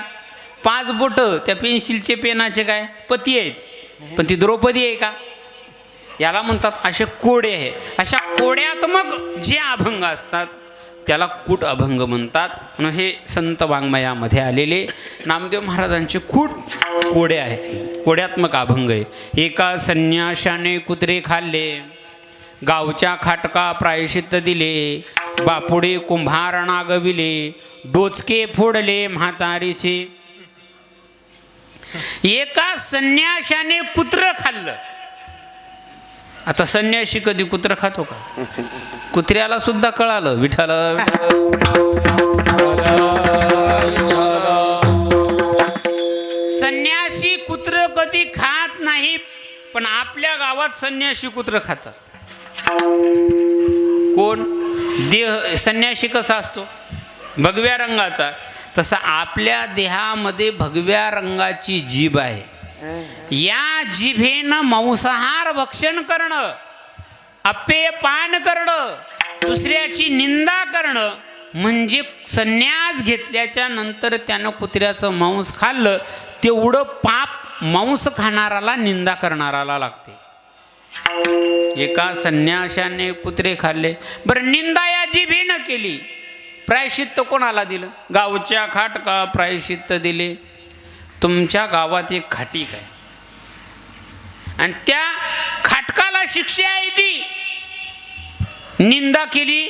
पाच बोट त्या पेन्सिलचे पेनाचे काय पती आहेत पण ती द्रौपदी आहे का. याला म्हणतात असे कोडे आहे. अशा कोड्यात्मक जे अभंग असतात त्याला कूट अभंग म्हणतात. म्हणून हे संत वाङ्मयामध्ये आलेले नामदेव महाराजांचे कोडे आहे, कोड्यात्मक अभंग आहे. एका संन्याशाने कुत्रे खाल्ले, गावच्या खाटका प्रायश्चित्त दिले, बापुडे कुंभार नागविले, डोचके फोडले म्हातारीचे. एका संन्याशाने कुत्र खाल्लं. आता संन्याशी कधी कुत्र खातो का? कुत्र्याला सुद्धा कळालं विठाला. संन्यासी कुत्र कधी खात नाही, पण आपल्या गावात संन्यासी कुत्र खातात. कोण? देह संन्यासी कसा असतो? भगव्या रंगाचा. तसा आपल्या देहामध्ये भगव्या रंगाची जीभ आहे. या जिभेनं मांसाहार भक्षण करणं, अपेय पान करणं दुसऱ्याची निंदा करणं म्हणजे संन्यास घेतल्याच्या नंतर त्यानं कुत्र्याचं मांस खाल्लं तेवढं पाप मांस खाणाराला निंदा करणाराला लागते. एका संन्याशाने कुत्रे खाल्ले, बरं निंदा या जिभेनं केली, प्रायश्चित्त कोणाला दिलं? गावच्या खाटका प्रायश्चित्त दिले. तुमच्या गावात एक खाटीक आहे आणि त्या खाटकाला शिक्षा आहे ती निंदा केली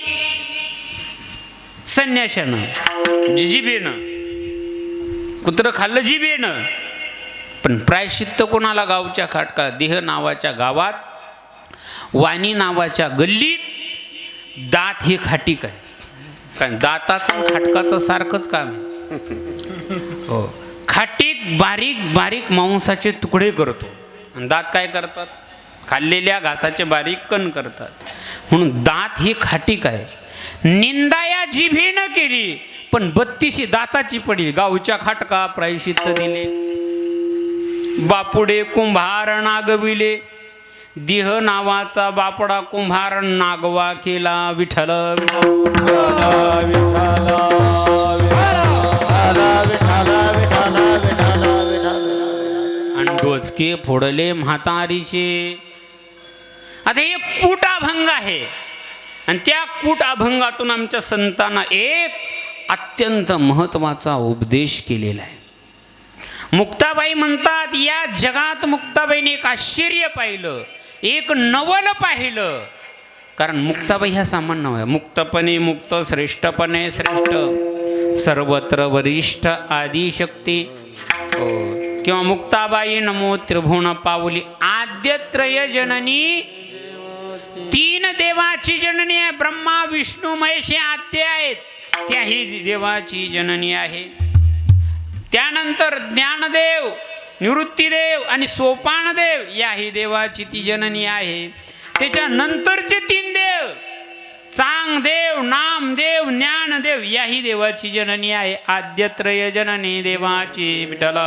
संन्याशानं जिभेनं, कुत्रं खाल्लं जिभेनं, पण प्रायश्चित्त कोणाला? गावच्या खाटका. देह नावाच्या गावात, वाणी नावाच्या गल्लीत दात हे खाटीक आहे. कारण दाताचं आणि खाटकाचं सारखंच काम आहे. हो, खाटीक बारीक बारीक मांसाचे तुकडे करतो आणि दात काय करतात? खाल्लेल्या घासाचे बारीक कण करतात. म्हणून दात ही खाटीक आहे. निंदा या जिभेनं केली पण 32 दाताची पडली. गावच्या खाटका प्रायश्चित्त दिले. बापुडे कुंभार नागविले, देह नावाचा बापडा कुंभार नागवा केला. विठ्ठल आणि डोचके फोडले म्हातारीचे. आता हे कूट अभंग आहे आणि त्या कूट अभंगातून आमच्या संतांना एक अत्यंत महत्त्वाचा उपदेश केलेला आहे. मुक्ताबाई म्हणतात, या जगात मुक्ताबाईने एक आश्चर्य पाहिलं, एक नवल पाहिलं. कारण मुक्ताबाई ह्या सामान्य नाव आहे. मुक्तपणे मुक्त, श्रेष्ठपणे श्रेष्ठ, सर्वत्र वरिष्ठ आदिशक्ती. किंवा मुक्ताबाई नमो त्रिभुवन पावली, आद्यत्रय जननी, 3 देवाची जननी आहे. ब्रह्मा विष्णू महेश हे आद्य आहेत, त्याही देवाची जननी आहे. त्यानंतर ज्ञानदेव, निवृत्तीदेव आणि सोपानदेव याही देवाची ती जननी आहे. त्याच्यानंतरचे 3 देव, चांगदेव, नामदेव, ज्ञानदेव याही देवाची जननी आहे. आद्यत्रय जननी देवाची. विठ्ठल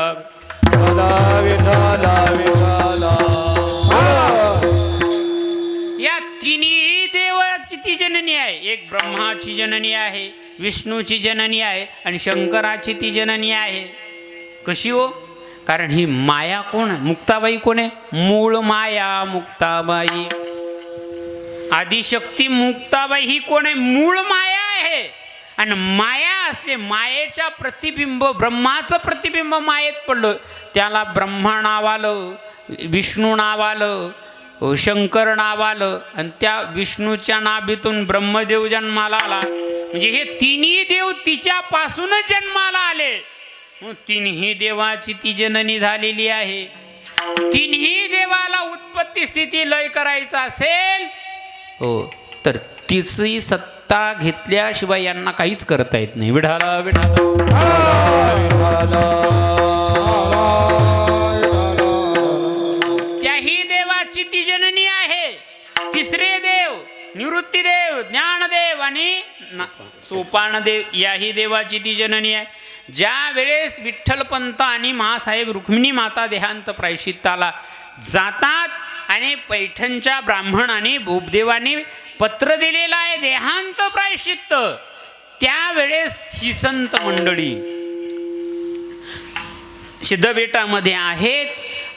या तिन्ही देवाची ती जननी आहे. एक ब्रह्माची जननी आहे, विष्णूची जननी आहे आणि शंकराची ती जननी आहे. कशी हो? कारण ही माया कोण आहे? मुक्ताबाई कोण आहे? मूळ माया मुक्ताबाई. आदिशक्ती मुक्ताबाई ही कोण आहे? मूळ माया आहे. आणि माया असले, मायेच्या प्रतिबिंब, ब्रह्माचं प्रतिबिंब मायेत पडलं, त्याला ब्रह्मा नाव आलं, विष्णू नाव आलं, शंकर नाव आलं आणि त्या विष्णूच्या नाभीतून ब्रह्मदेव जन्माला आला. म्हणजे हे तिन्ही देव तिच्यापासूनच जन्माला आले. तिन्ही देवाची ती जननी झालेली आहे. तिन्ही देवाला उत्पत्ती स्थिती लय करायचं असेल हो तर तिची सत्ता घेतल्याशिवाय यांना काहीच करता येत नाही. विढाला त्याही देवाची ती जननी आहे. तिसरे देव निवृत्तीदेव, ज्ञानदेव आणि सोपानदेव याही देवाची ती जननी आहे. ज्या वेळेस विठ्ठलपंत आणि महासाहेब रुक्मिणी माता देहांत प्रायश्चित्ताला जातात आणि पैठणच्या ब्राह्मणाने भूपदेवाने पत्र दिलेलं आहे देहांत प्रायश्चित्त, त्यावेळेस ही संत मंडळी सिद्धबेटामध्ये आहेत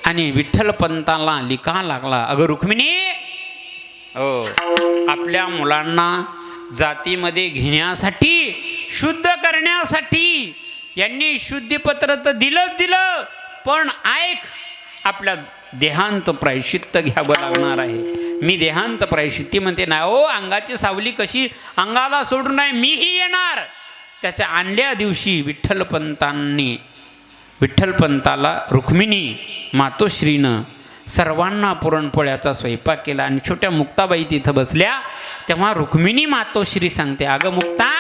आणि विठ्ठलपंताला लिखा लागला, अगं रुक्मिणी, आपल्या मुलांना जातीमध्ये घेण्यासाठी, शुद्ध करण्यासाठी यांनी शुद्धीपत्र तर दिलं, पण ऐक, आपल्या देहांत प्रायश्चित्त घ्यावं लागणार आहे. मी देहांत प्रायश्चित्ती म्हणते नाही हो, अंगाची सावली कशी अंगाला सोडून नाही, मीही येणार. त्याच्या आणल्या दिवशी विठ्ठलपंताला रुक्मिणी मातोश्रीनं सर्वांना पुरणपोळ्याचा स्वयंपाक केला आणि छोट्या मुक्ताबाई तिथं बसल्या. तेव्हा रुक्मिणी मातोश्री सांगते, अगं मुक्ता,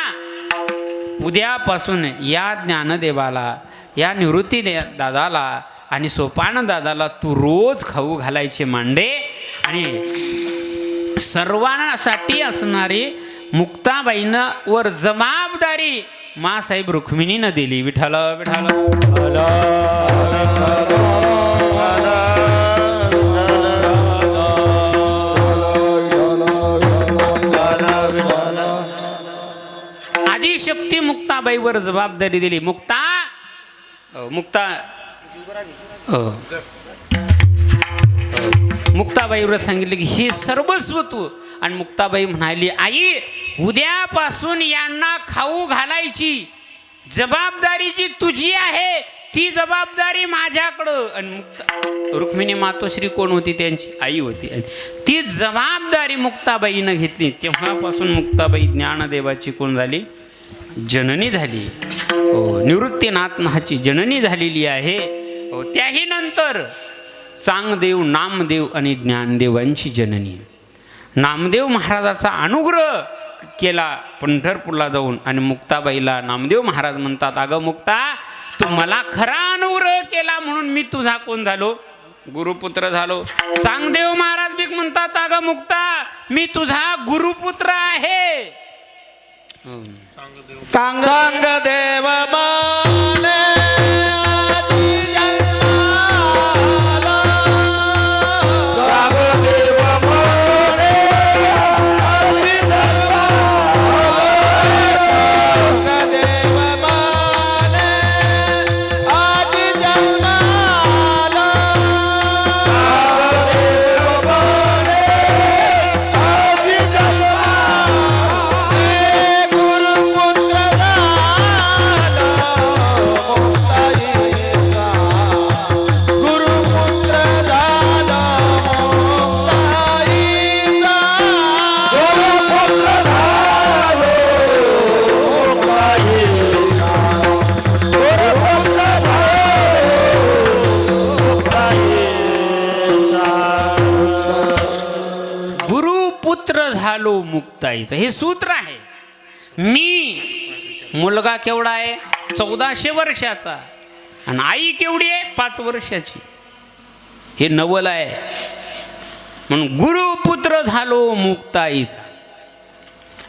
उद्यापासून या ज्ञानदेवाला, या निवृत्ती दादाला आणि सोपान दादाला तू रोज खाऊ घालायचे मांडे. आणि सर्वांसाठी असणारी मुक्ताबाईनं वर जबाबदारी मासाहेब रुक्मिणीनं दिली. विठ्ठल विठ्ठल आदिशक्ती मुक्ताबाईवर जबाबदारी दिली. मुक्ता मुक्ताबाईवर सांगितलं की हे सर्वस्व तू. आणि मुक्ताबाई म्हणाली, आई उद्यापासून यांना खाऊ घालायची जबाबदारी जी तुझी आहे ती जबाबदारी माझ्याकडं. आणि रुक्मिणी मातोश्री कोण होती? त्यांची आई होती. आणि ती जबाबदारी मुक्ताबाईनं घेतली. तेव्हापासून मुक्ताबाई ज्ञानदेवाची कोण झाली? जननी झाली. निवृत्तीनाथाची जननी झालेली आहे. त्याही नंतर चांगदेव, नामदेव आणि ज्ञानदेवांची जननी. नामदेव महाराजाचा अनुग्रह केला पंढरपूरला जाऊन. आणि मुक्ताबाईला नामदेव महाराज म्हणतात, अगं मुक्ता, तू मला खरा अनुग्रह केला म्हणून मी तुझा कोण झालो? गुरुपुत्र झालो. चांगदेव महाराज बी म्हणतात, अगं मुक्ता, मी तुझा गुरुपुत्र आहे. चांगदेव माने आदी जन्माला. चांगदेव माने आदी जन्माला. चांगदेव माने आदी जन्माला. चांगदेव माने आदी जन्माला. गुरुपुत्र झाला मुक्ताईचा. गुरुपुत्र झाला मुक्ताईचा. गुरुपुत्र झालो मुक्ताईचा. गुरुपुत्र झालो मुक्ताईचा. गुरुपुत्र झालो मुक्ताईचं हे सूत्र आहे. मी मुलगा केवढा आहे? 1400 वर्षाचा. आणि आई केवढी आहे? 5 वर्षाची. हे नवल आहे. म्हणून गुरुपुत्र झालो मुक्ताईचा.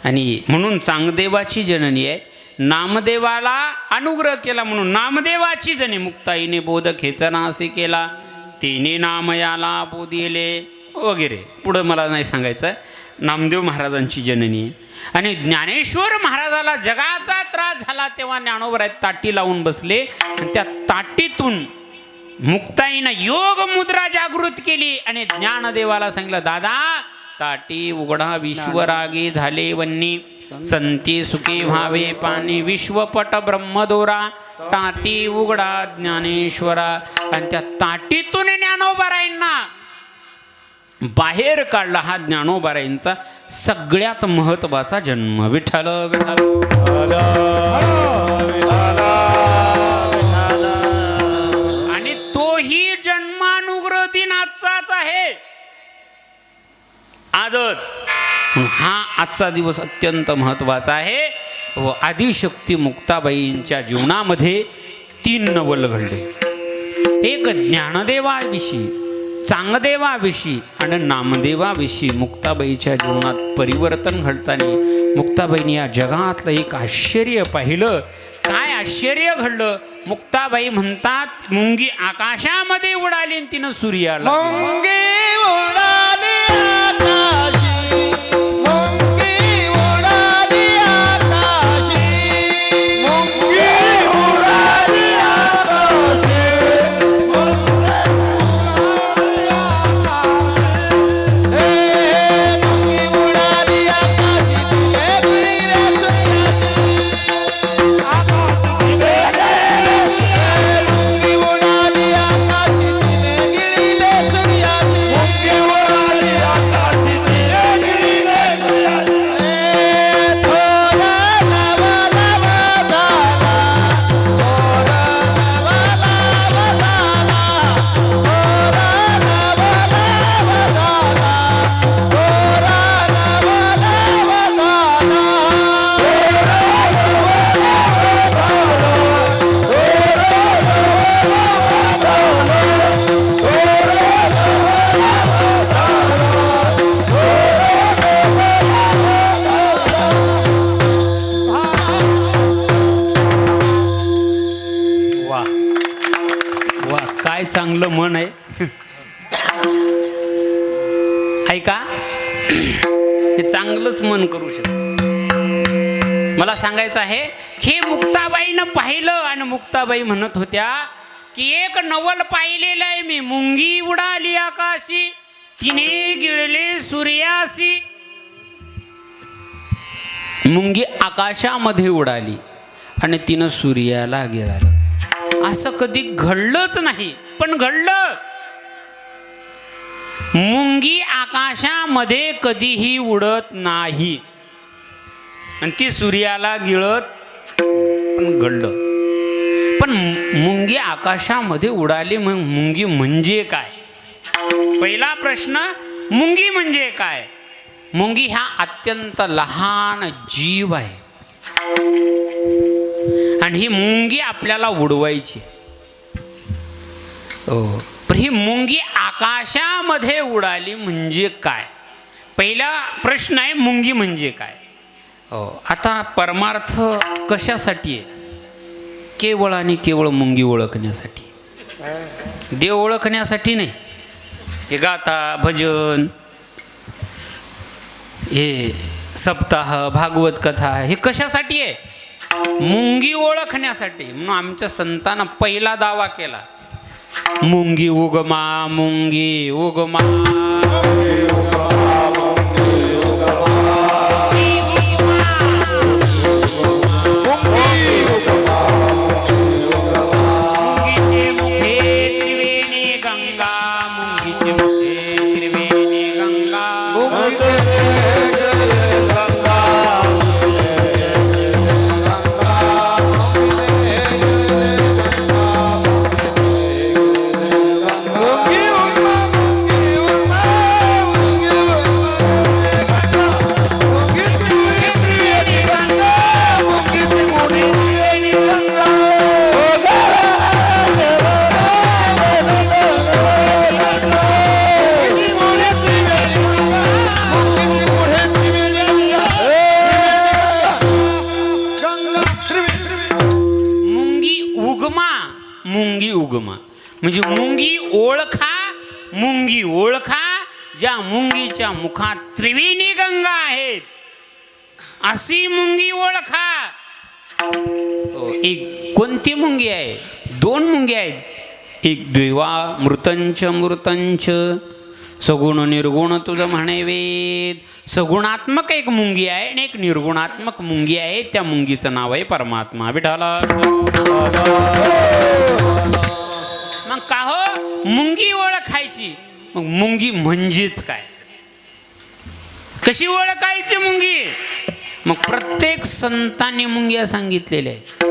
आणि म्हणून चांगदेवाची जननी आहे. नामदेवाला अनुग्रह केला म्हणून नामदेवाची जनी. मुक्ताईने बोध खेचना असे केला, तिने नामयाला बोधिले वगैरे. पुढं मला नाही सांगायचं. नामदेव महाराजांची जननी आहे. आणि ज्ञानेश्वर महाराजाला जगाचा त्रास झाला तेव्हा ज्ञानोबराय ताटी लावून बसले. आणि त्या ताटीतून मुक्ताईनं योग मुद्रा जागृत केली. आणि ज्ञानदेवाला सांगितलं, दादा, ताटी उघडा विश्वरागे झाले वन्नी. संती सुखे व्हावे पाणी विश्वपट ब्रह्मदोरा. ताटी उघडा ज्ञानेश्वरा. आणि त्या ताटीतून ज्ञानोबरायांना बाहेर काढला. हा ज्ञानोबरायांचा सगळ्यात महत्वाचा जन्म. विठ्ठल विठ्ठल. आणि तोही जन्मानुग्रह दिन आजचाच आहे. आजच. हा आजचा दिवस अत्यंत महत्वाचा आहे. व आदिशक्ती मुक्ताबाईंच्या जीवनामध्ये 3 नवल घडले. एक ज्ञानदेवाविषयी, चांगदेवाविषयी आणि नामदेवाविषयी मुक्ताबाईच्या जीवनात परिवर्तन घडताना मुक्ताबाईंनी या जगातलं एक आश्चर्य पाहिलं. काय आश्चर्य घडलं? मुक्ताबाई म्हणतात, मुंगी आकाशामध्ये उडाली आणि तिनं सूर्याला मुंगी उडाली आकाशी. मुंगी उडाली आकाशी. मुंगी उडाली आकाशी. मुंगी उडाली आकाशी. तिने गिळले सूर्याची. मुंगी उडाली आकाशी. तिने गिळले सूर्याची. मुंगी उडाली आकाशी. तिने गिळले सूर्याची. थोडा नवा नवा झाला. थोडा नवा नवा झाला. थोडा नवा नवा झाला. थोडा नवा नवा झाला. वा वा, काय चांगलं मन आहे. ऐका, हे चांगलंच मन करू शकत. मला सांगायचं आहे हे मुक्ताबाईनं पाहिलं आणि मुक्ताबाई म्हणत होत्या की एक नवल पाहिलेलं आहे मी, मुंगी उडाली आकाशी तिने गिळले सूर्यासी. मुंगी आकाशामध्ये उडाली आणि तिनं सूर्याला गिळालं. असं कधी घडलंच नाही, पण घडलं. मुंगी आकाशामध्ये कधीही उडत नाही आणि ती सूर्याला गिळत, पण घडलं. पण मुंगी आकाशामध्ये उडाली, मग मुंगी म्हणजे काय? पहिला प्रश्न, मुंगी म्हणजे काय? मुंगी हा अत्यंत लहान जीव आहे आणि ही मुंगी आपल्याला उडवायची. पण ही मुंगी आकाशामध्ये उडाली म्हणजे काय? पहिला प्रश्न आहे मुंगी म्हणजे काय. आता परमार्थ कशासाठी आहे? केवळ आणि केवळ मुंगी ओळखण्यासाठी, देव ओळखण्यासाठी नाही. हे गाथा भजन, हे सप्ताह भागवत कथा, हे कशासाठी आहे? मुंगी ओळखण्यासाठी. म्हणून आमच्या संतांना पहिला दावा केला, मुंगी उगमा मुंगी उगमा. मुंगी उगमा म्हणजे मुंगी ओळखा, मुंगी ओळखा ज्या मुंगीच्या मुखात त्रिवेणी गंगा आहेत, अशी मुंगी ओळखा. एक कोणती मुंगी आहे? दोन मुंगी आहेत. एक द्विवा मृतंच मृतंच, सगुण निर्गुण तुझं म्हणे वेद. सगुणात्मक एक मुंगी आहे आणि एक निर्गुणात्मक मुंगी आहे. त्या मुंगीचं नाव आहे परमात्मा विठाला. मग का हो मुंगी ओळखायची? मग मुंगी म्हणजेच काय? कशी ओळखायची मुंगी? मग प्रत्येक संतांनी मुंग्या सांगितलेल्या आहेत.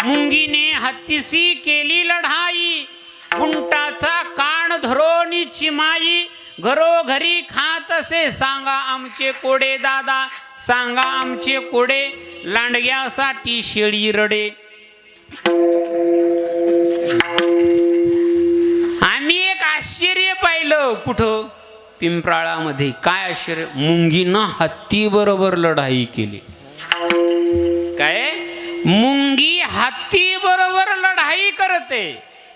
मुंगीने हत्तीसी केली लढाई, उंटाचा कान धरोनी चिमाई. घरोघरी खात असे सांगा आमचे कोडे दादा, सांगा आमचे कोडे. लांडग्यासाठी शेळी रडे. आम्ही एक आश्चर्य पाहिलं. कुठं? पिंपराळामध्ये. काय आश्चर्य? मुंगीनं हत्ती बरोबर लढाई केली. काय? मुंगी हत्ती बरोबर लढाई करते.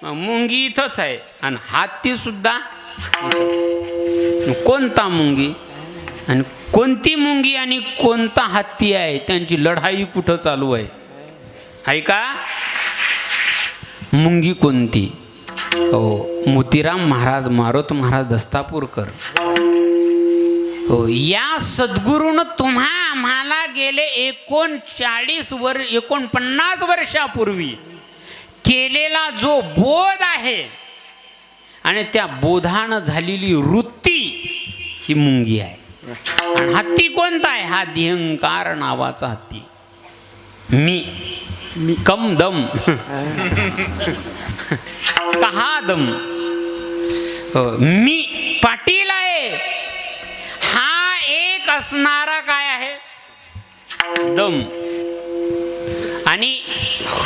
मुंगी इथंच आहे आणि हत्ती सुद्धा इथंच. कोणता मुंगी आणि कोणती मुंगी आणि कोणता हत्ती आहे, त्यांची लढाई कुठं चालू आहे का? मुंगी कोणती? हो, मोतीराम महाराज, मारुत महाराज दस्तापूरकर. हो, या सद्गुरूनं आम्हाला गेले 49 वर्षापूर्वी केलेला जो बोध आहे आणि त्या बोधानं झालेली वृत्ती ही मुंगी आहे. आणि हत्ती कोणता आहे? हा धिंकार नावाचा हत्ती. मी कम दम कहा दम. मी पाटील आहे. हा एक असणारा काय आहे? दम. आणि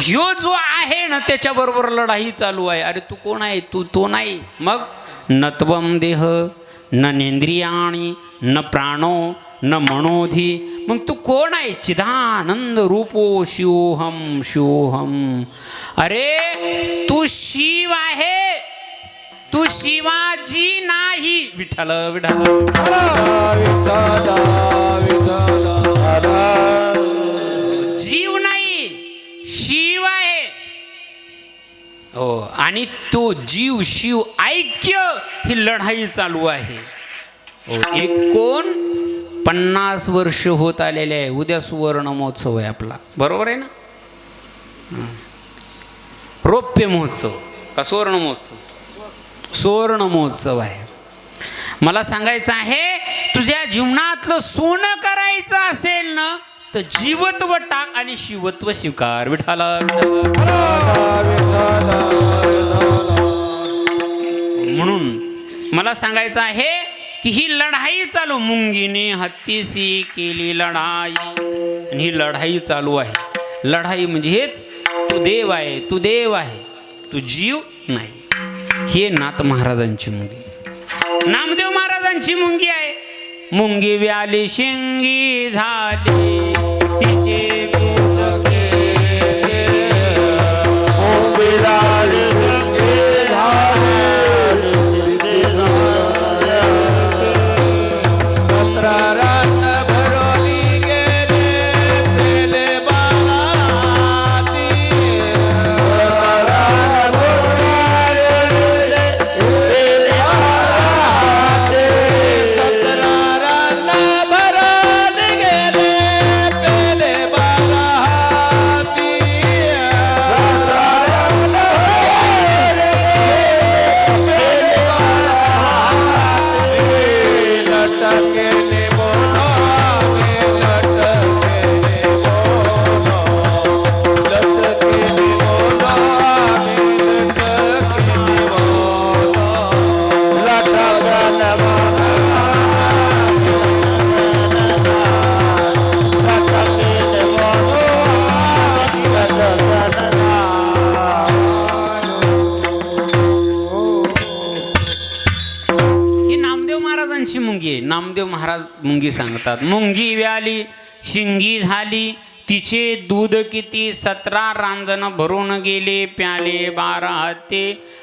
ह्यो जो आहे ना त्याच्याबरोबर लढाई चालू आहे. अरे तू कोण आहे? तू तो नाही. मग नत्वम देह न नेंद्रियाणी न प्राणो न मनोधी. मग तू कोण आहे? चिदानंद रूपो शिवोहम शिवोहम. अरे तू शिव आहे, तू शिवाजी नाही. विठ्ठल विठ्ठल जीव नाही, शिव आहे. हो. आणि तो जीव शिव ऐक्य ही लढाई चालू आहे. हो. एकूण 50 वर्ष होत आलेले आहे. उद्या सुवर्ण महोत्सव आहे आपला. बरोबर आहे ना? रौप्य महोत्सव का सुवर्ण महोत्सव? सुवर्ण महोत्सव आहे. मला सांगायचं आहे, तुझ्या जीवनातलं सोनं करायचं असेल ना तर जीवत्व टाक आणि शिवत्व स्वीकार. विठाला म्हणून मला सांगायचं आहे की ही लढाई चालू. मुंगीने हत्तीशी केली लढाई. आणि ही लढाई चालू आहे. लढाई म्हणजे हेच, तू देव आहे, तू देव आहे, तू जीव नाही. हे नाथ महाराजांची मुंगी, नामदेव महाराजांची मुंगी आहे. मुंगी व्याली शिंगी झाली तिचे मुंगी आहे. नामदेव महाराज मुंगी सांगतात. मुंगी व्याली शिंगी झाली तिचे दूध किती 17 रांजण भरून गेले प्याले 12 हत्ते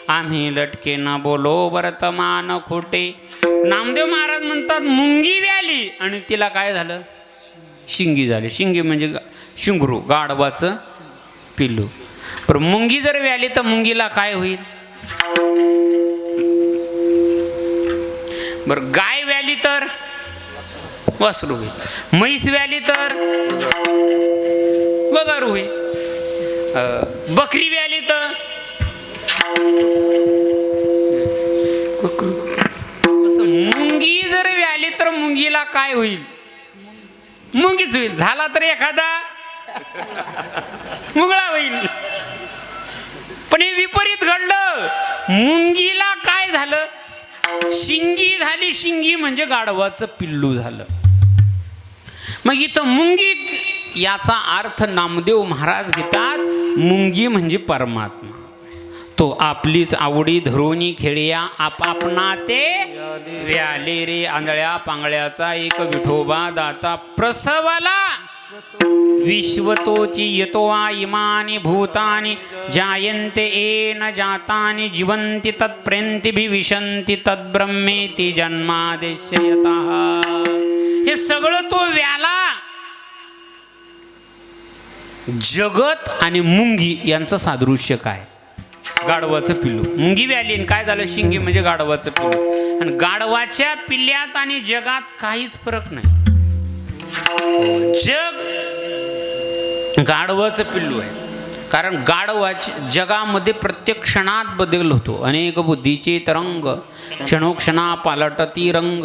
आम्ही लटके न बोलो वर्तमान खोटे. नामदेव महाराज म्हणतात मुंगी व्याली आणि तिला काय झालं? शिंगी झाली. शिंगी म्हणजे शिंगरू, गाढवाचं पिल्लू. पण मुंगी जर व्याली तर मुंगीला काय होईल? बर गाय व्याली तर वासरू होईल. म्हैस व्याली तर वगारू होईल. बकरी व्याली तर मुंगी जर व्याली तर मुंगीला काय होईल? मुंगीच होईल. झाला तर एखादा मुंगळा होईल. पण हे विपरीत घडलं. मुंगीला काय झालं? शिंगी झाली. शिंगी म्हणजे गाढवाचं पिल्लू झालं. मग इथं मुंगी याचा अर्थ नामदेव महाराज घेतात. मुंगी म्हणजे परमात्मा. तो आपलीच आवडी धरोनी खेळया आपना ते व्याले रे आंधळ्या पांगळ्याचा एक विठोबा दाता प्रसवला. विश्वतोची यतोवा इमानी भूतानि जायन्ते येन जातानि जीवन्ति तत्प्रेन्ति विशन्ति तद्ब्रह्मेति जन्मादेशयतः. हे सगळं तो व्याला. जगत आणि मुंगी यांचं सादृश्य काय? गाढवाचं पिल्लू. मुंगी व्याली आणि काय झालं? शिंगी म्हणजे गाढवाचं पिल्लू. आणि गाढवाच्या पिल्ल्यात आणि जगात काहीच फरक नाही. जग गाढवाचं पिल्लू आहे. कारण गाढवाच्या जगामध्ये प्रत्येक क्षणात बदल होतो. अनेक बुद्धीचे तरंग क्षणोक्षणा पालटती रंग.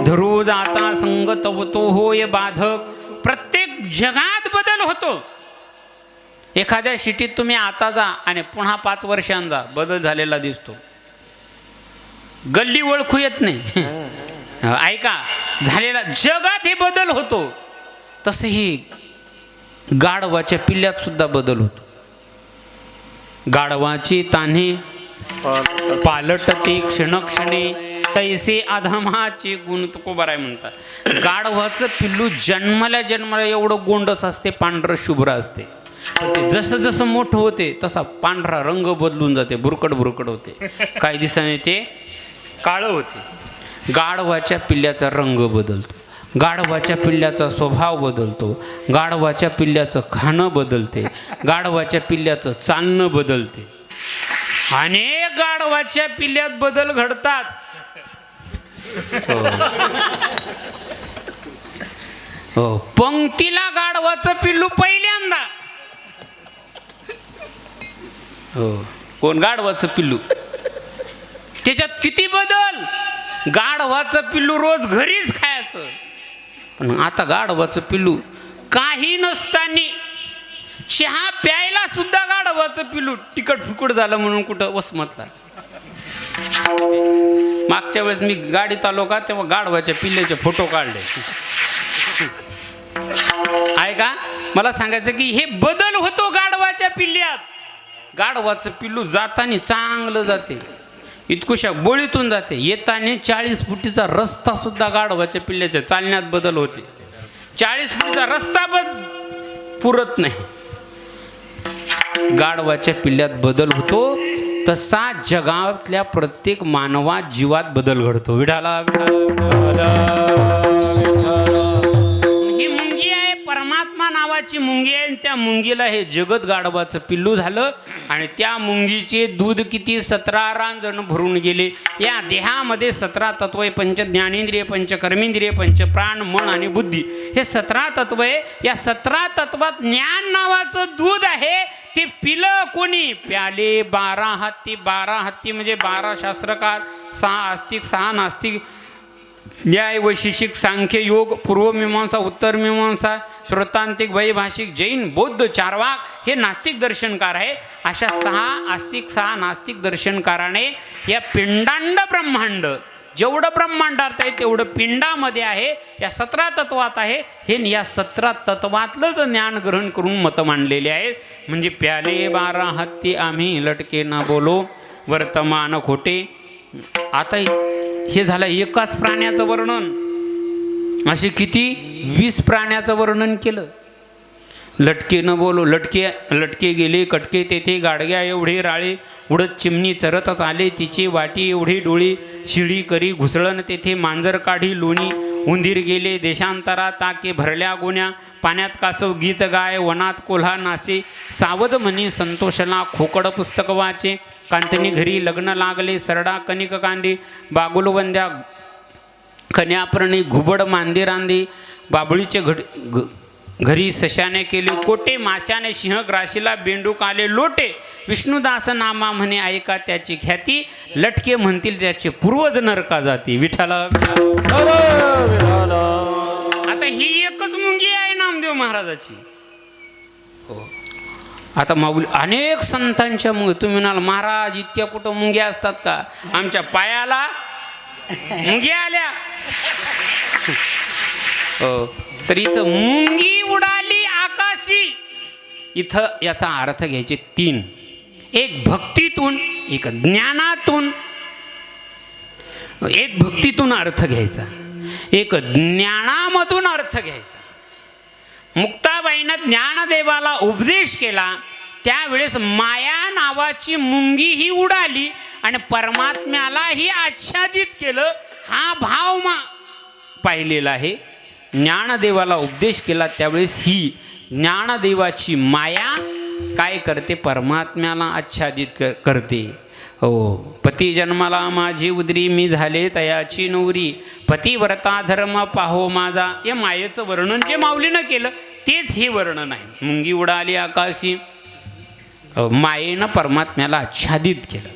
धरू जाता संग तवतो होय बाधक. प्रत्येक जगात बदल होतो. एखाद्या सिटीत तुम्ही आता जा आणि पुन्हा 5 वर्षांचा बदल झालेला दिसतो. गल्ली ओळखू येत नाही. ऐका, झालेला जगात हे बदल होतो. तसंही गाढवाच्या पिल्ल्यात सुद्धा बदल होतो. गाढवाची तान्हे पालटते क्षणक्षणे तैसे अधमाचे गुण. तुकोबाराय म्हणतात गाढवाचं पिल्लू जन्माला एवढं गोंडस असते, पांढरं शुभ्र असते. ते जसं जसं मोठं होते तसा पांढरा रंग बदलून जाते, बुरकट होते. काही दिवसांनी ते काळं होते. गाढवाच्या पिल्ल्याचा रंग बदलतो, गाढवाच्या पिल्ल्याचा स्वभाव बदलतो, गाढवाच्या पिल्ल्याचं खाणं बदलते, गाढवाच्या पिल्ल्याचं चालणं बदलते. अनेक गाढवाच्या पिल्ल्यात बदल घडतात. हो, पंक्तीला गाढवाचं पिल्लू पहिल्यांदा. हो, कोण? गाढवाचं पिल्लू. त्याच्यात किती बदल. गाढवाचं पिल्लू रोज घरीच खायचं, पण आता गाढवाचं पिल्लू काही नसताना चहा प्यायला सुद्धा गाढवाचं पिल्लू तिखट फुकट झालं म्हणून कुठं वसमतला. मागच्या वेळेस मी गाडीत आलो का तेव्हा गाढवाच्या पिल्ल्याचे फोटो काढले. आहे का? मला सांगायचं की हे बदल होतो गाढवाच्या पिल्ल्यात. गाढवाचं पिल्लू जाताना चांगलं जाते, इतकुशा बोळीतून जाते. येताना 40 फुटीचा रस्ता सुद्धा गाढवाच्या पिल्ल्याच्या चालण्यात बदल होते. 40 फुटीचा रस्ता पुरत नाही. गाढवाच्या पिल्ल्यात बदल होतो, तसा जगातल्या प्रत्येक मानवा जीवात बदल घडतो. विठाला ही मुंगी आहे, परमात्मा नावाची मुंगी आहे. त्या मुंगीला हे जगत गाढवाचं पिल्लू झालं आणि त्या मुंगीचे दूध किती 17 रांजण भरून गेले. या देहामध्ये 17 तत्व आहे. पंच ज्ञानेंद्रिय, पंच कर्मेंद्रिय, पंच प्राण, मन आणि बुद्धी, हे 17 तत्व आहे. या 17 तत्वात ज्ञान नावाचं दूध आहे. ते पिलं कोणी? प्याले 12 हत्ती. 12 हत्ती म्हणजे 12 शास्त्रकार, 6 आस्तिक, 6 नास्तिक, न्याय, वैशेषिक, सांख्य, योग, पूर्वमीमांसा, उत्तरमीमांसा, श्रोतांतिक, वैभाषिक, जैन, बौद्ध, चारवाक हे नास्तिक दर्शनकार आहे. अशा 6 आस्तिक, 6 नास्तिक दर्शनकाराने या पिंडांड ब्रह्मांड, जेवढं ब्रह्मांडात आहे तेवढं पिंडामध्ये आहे, या 17 तत्वात आहे. हे या 17 तत्वातलंच ज्ञान ग्रहण करून मत मांडलेले आहेत. म्हणजे प्याले 12 हत्ती आम्ही लटके ना बोलो वर्तमान खोटे. आता हे झालं एकाच प्राण्याचं वर्णन. असे किती 20 प्राण्याचं वर्णन केलं. लटके न बोलो, लटके गेले कटके तेथे, गाडग्या एवढे राळे उडत चिमणी चरतच आले तिची वाटी एवढी डोळी, शिळी करी घुसळण तेथे मांजर काढी लोणी, उंदीर गेले देशांतरा ताके भरल्या गोण्या, पाण्यात कासव गीत गाय वनात कोल्हा नाचे, सावध म्हणी संतोषला खोकड पुस्तक वाचे, कांतनी घरी लग्न लागले सरडा कणिक कांदे, बागुलवंद्या खन्याप्रणी घुबड मांदे रांदे, बाबळीचे घरी सशाने केले कोटे, माशाने सिंह ग्राशीला बेंडूक आले लोटे, विष्णुदास नामा म्हणे ऐका त्याची ख्याती, लटके म्हणतील त्याचे पूर्वज नरका जाती. विठाला आता ही एकच मुंगी आहे नामदेव महाराजाची. हो, आता माऊली अनेक संतांच्या मुंगी. तुम्ही म्हणाल महाराज इतक्या कुठं मुंग्या असतात का? आमच्या पायाला मुंग्या आल्या. हो, तर इथं मुंगी उडाली आकाशी. इथं याचा अर्थ घ्यायचे 3. एक भक्तीतून, एक ज्ञानातून, एक भक्तीतून अर्थ घ्यायचा, एक ज्ञानामधून अर्थ घ्यायचा. मुक्ताबाईनं ज्ञानदेवाला उपदेश केला त्यावेळेस माया नावाची मुंगी ही उडाली आणि परमात्म्यालाही आच्छादित केलं. हा भाव पाहिलेला आहे. ज्ञानदेवाला उपदेश केला त्यावेळेस ही ज्ञानदेवाची माया काय करते? परमात्म्याला आच्छादित करते. हो, पती जन्माला माझी उदरी मी झाले तयाची नवरी, पतिव्रता धर्म पाहो माझा. या मायेचं वर्णन जे माऊलीनं केलं तेच हे वर्णन आहे. मुंगी उडाली आकाशी, मायेनं परमात्म्याला आच्छादित केलं.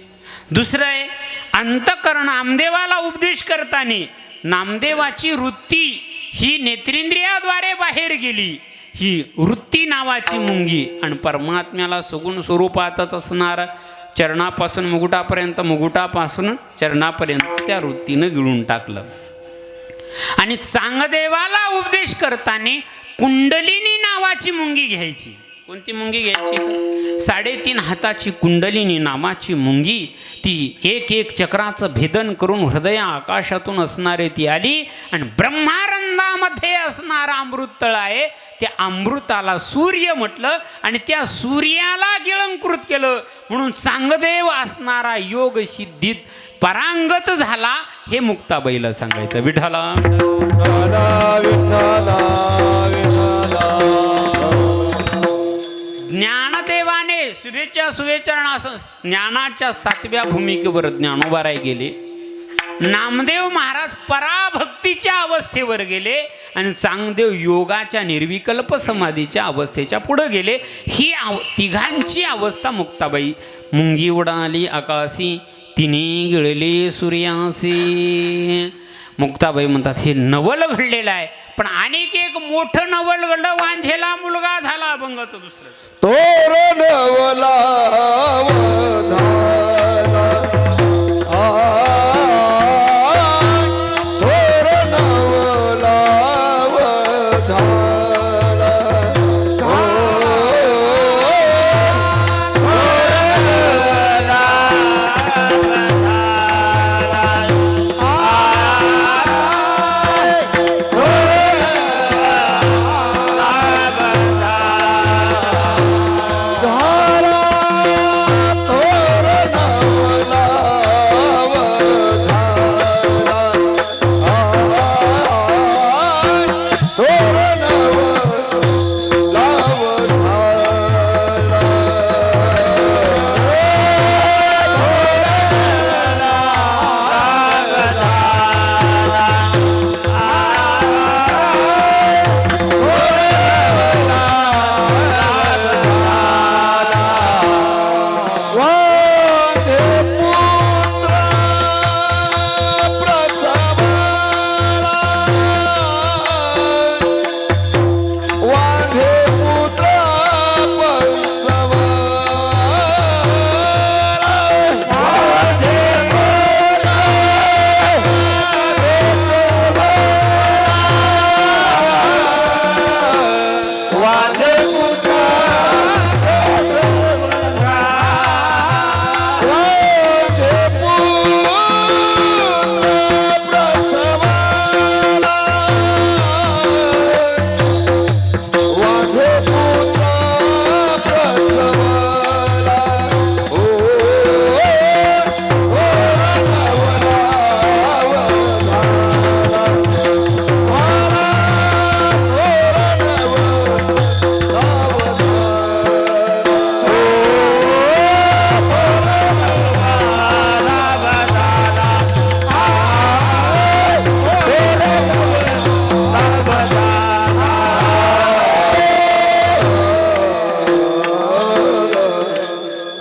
दुसरं आहे अंतकरण. नामदेवाला उपदेश करताना नामदेवाची वृत्ती ही नेत्रेंद्रियाद्वारे बाहेर गेली, ही वृत्ती नावाची मुंगी, आणि परमात्म्याला सगुण स्वरूपातच असणार चरणापासून मुकुटापर्यंत, मुकुटापासून चरणापर्यंत त्या वृत्तीनं गिळून टाकलं. आणि चांगदेवाला उपदेश करताना कुंडलिनी नावाची मुंगी घ्यायची. कोणती मुंगी घ्यायची? 3.5 हाताची कुंडलिनी नावाची मुंगी. ती एक एक चक्राचं भेदन करून हृदय आकाशातून असणारे ती आली, आणि ब्रह्मानंदामध्ये असणारा अमृततळ आहे, त्या अमृताला सूर्य म्हटलं, आणि त्या सूर्याला गिळंकृत केलं. म्हणून चांगदेव असणारा योग सिद्धीत परांगत झाला. हे मुक्ताबाईला सांगायचं. विठाला ज्ञानदेवाने सुरेच्या सुवेचरणासह ज्ञानाच्या 7व्या भूमिकेवर ज्ञानोबाराय गेले. नामदेव महाराज पराभक्तीच्या अवस्थेवर गेले, आणि चांगदेव योगाच्या निर्विकल्प समाधीच्या अवस्थेच्या पुढे गेले. ही तिघांची अवस्था मुक्ताबाई. मुंगी उडाली आकाशी, तिने गिळले सूर्यासी. मुक्ताबाई म्हणतात हे नवल घडलेलं आहे. पण अनेक एक मोठं नवल घडलं. वांझेला मुलगा झाला अभंगाचं दुसरं. तोर नवला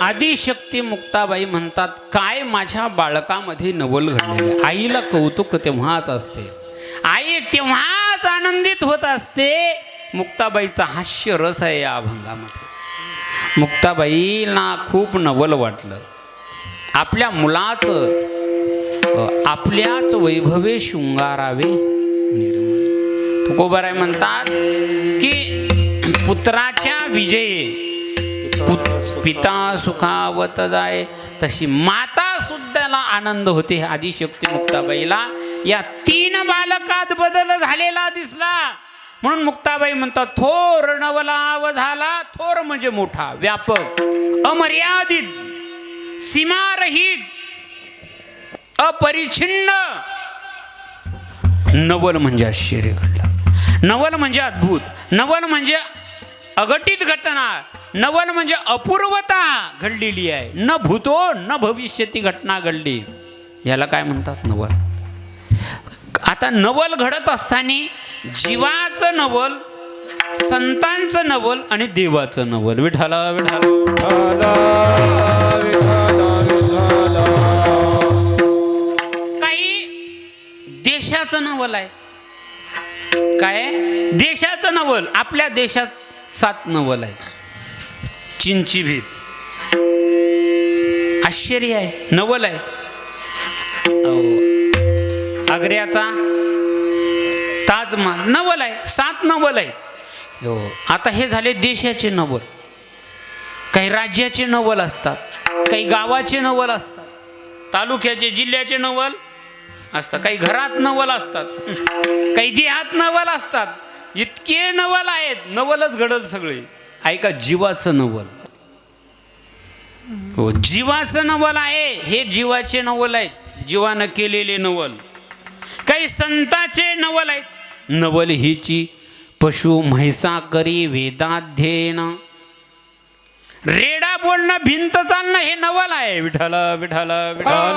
आदिशक्ती मुक्ताबाई म्हणतात काय माझ्या बाळकामध्ये नवल घडलेले. आईला कौतुक तेव्हाच असते, आई तेव्हाच आनंदित होत असते. मुक्ताबाईचा हास्य रस आहे या अभंगामध्ये. मुक्ताबाईला खूप नवल वाटलं. आपल्या मुलाचं आपल्याच वैभवे शृंगारावे निर्मळ. तुकोबाराय म्हणतात की पुत्राच्या विजयी पिता सुखावत जाय, तशी माता सुद्धाला आनंद होते. आदिशक्ती मुक्ताबाईला या 3 बालकात बदल झालेला दिसला. म्हणून मुक्ताबाई म्हणतात थोर नवलाव झाला. थोर म्हणजे मोठा, व्यापक, अमर्यादित, सीमारहित, अपरिच्छिन्न. नवल म्हणजे आश्चर्य घडला, नवल म्हणजे अद्भुत, नवल म्हणजे अघटित घटना, नवल म्हणजे अपूर्वता घडलेली आहे. न भूतो न भविष्यती घटना घडली, याला काय म्हणतात नवल. आता नवल घडत असताना जीवाचं नवल, संतांचं नवल आणि देवाचं नवल. विठाला विठाला. काही देशाचं नवल आहे. काय देशाचं नवल. आपल्या देशात 7 नवल आहे. चीनची भीत आश्चर्य आहे, नवल आहे. आग्र्याचा ताजमहाल नवल आहे. 7 नवल आहेत. हो, आता हे झाले देशाचे नवल. काही राज्याचे नवल असतात, काही गावाचे नवल असतात, तालुक्याचे जिल्ह्याचे नवल असतात, काही घरात नवल असतात, काही देहात नवल असतात. इतके नवल आहेत. नवलच घडल सगळे. ऐका, जीवाचं नवल. हो, जीवाचं नवल आहे. हे जीवाचे नवल आहेत, जीवानं केलेले नवल. काही संतांचे नवल आहेत. नवल हिची पशु म्हैसा करी वेदाध्ययन. रेडा बोलणं, भिंत चालणं हे नवल आहे. विठ्ठल विठ्ठल विठ्ठल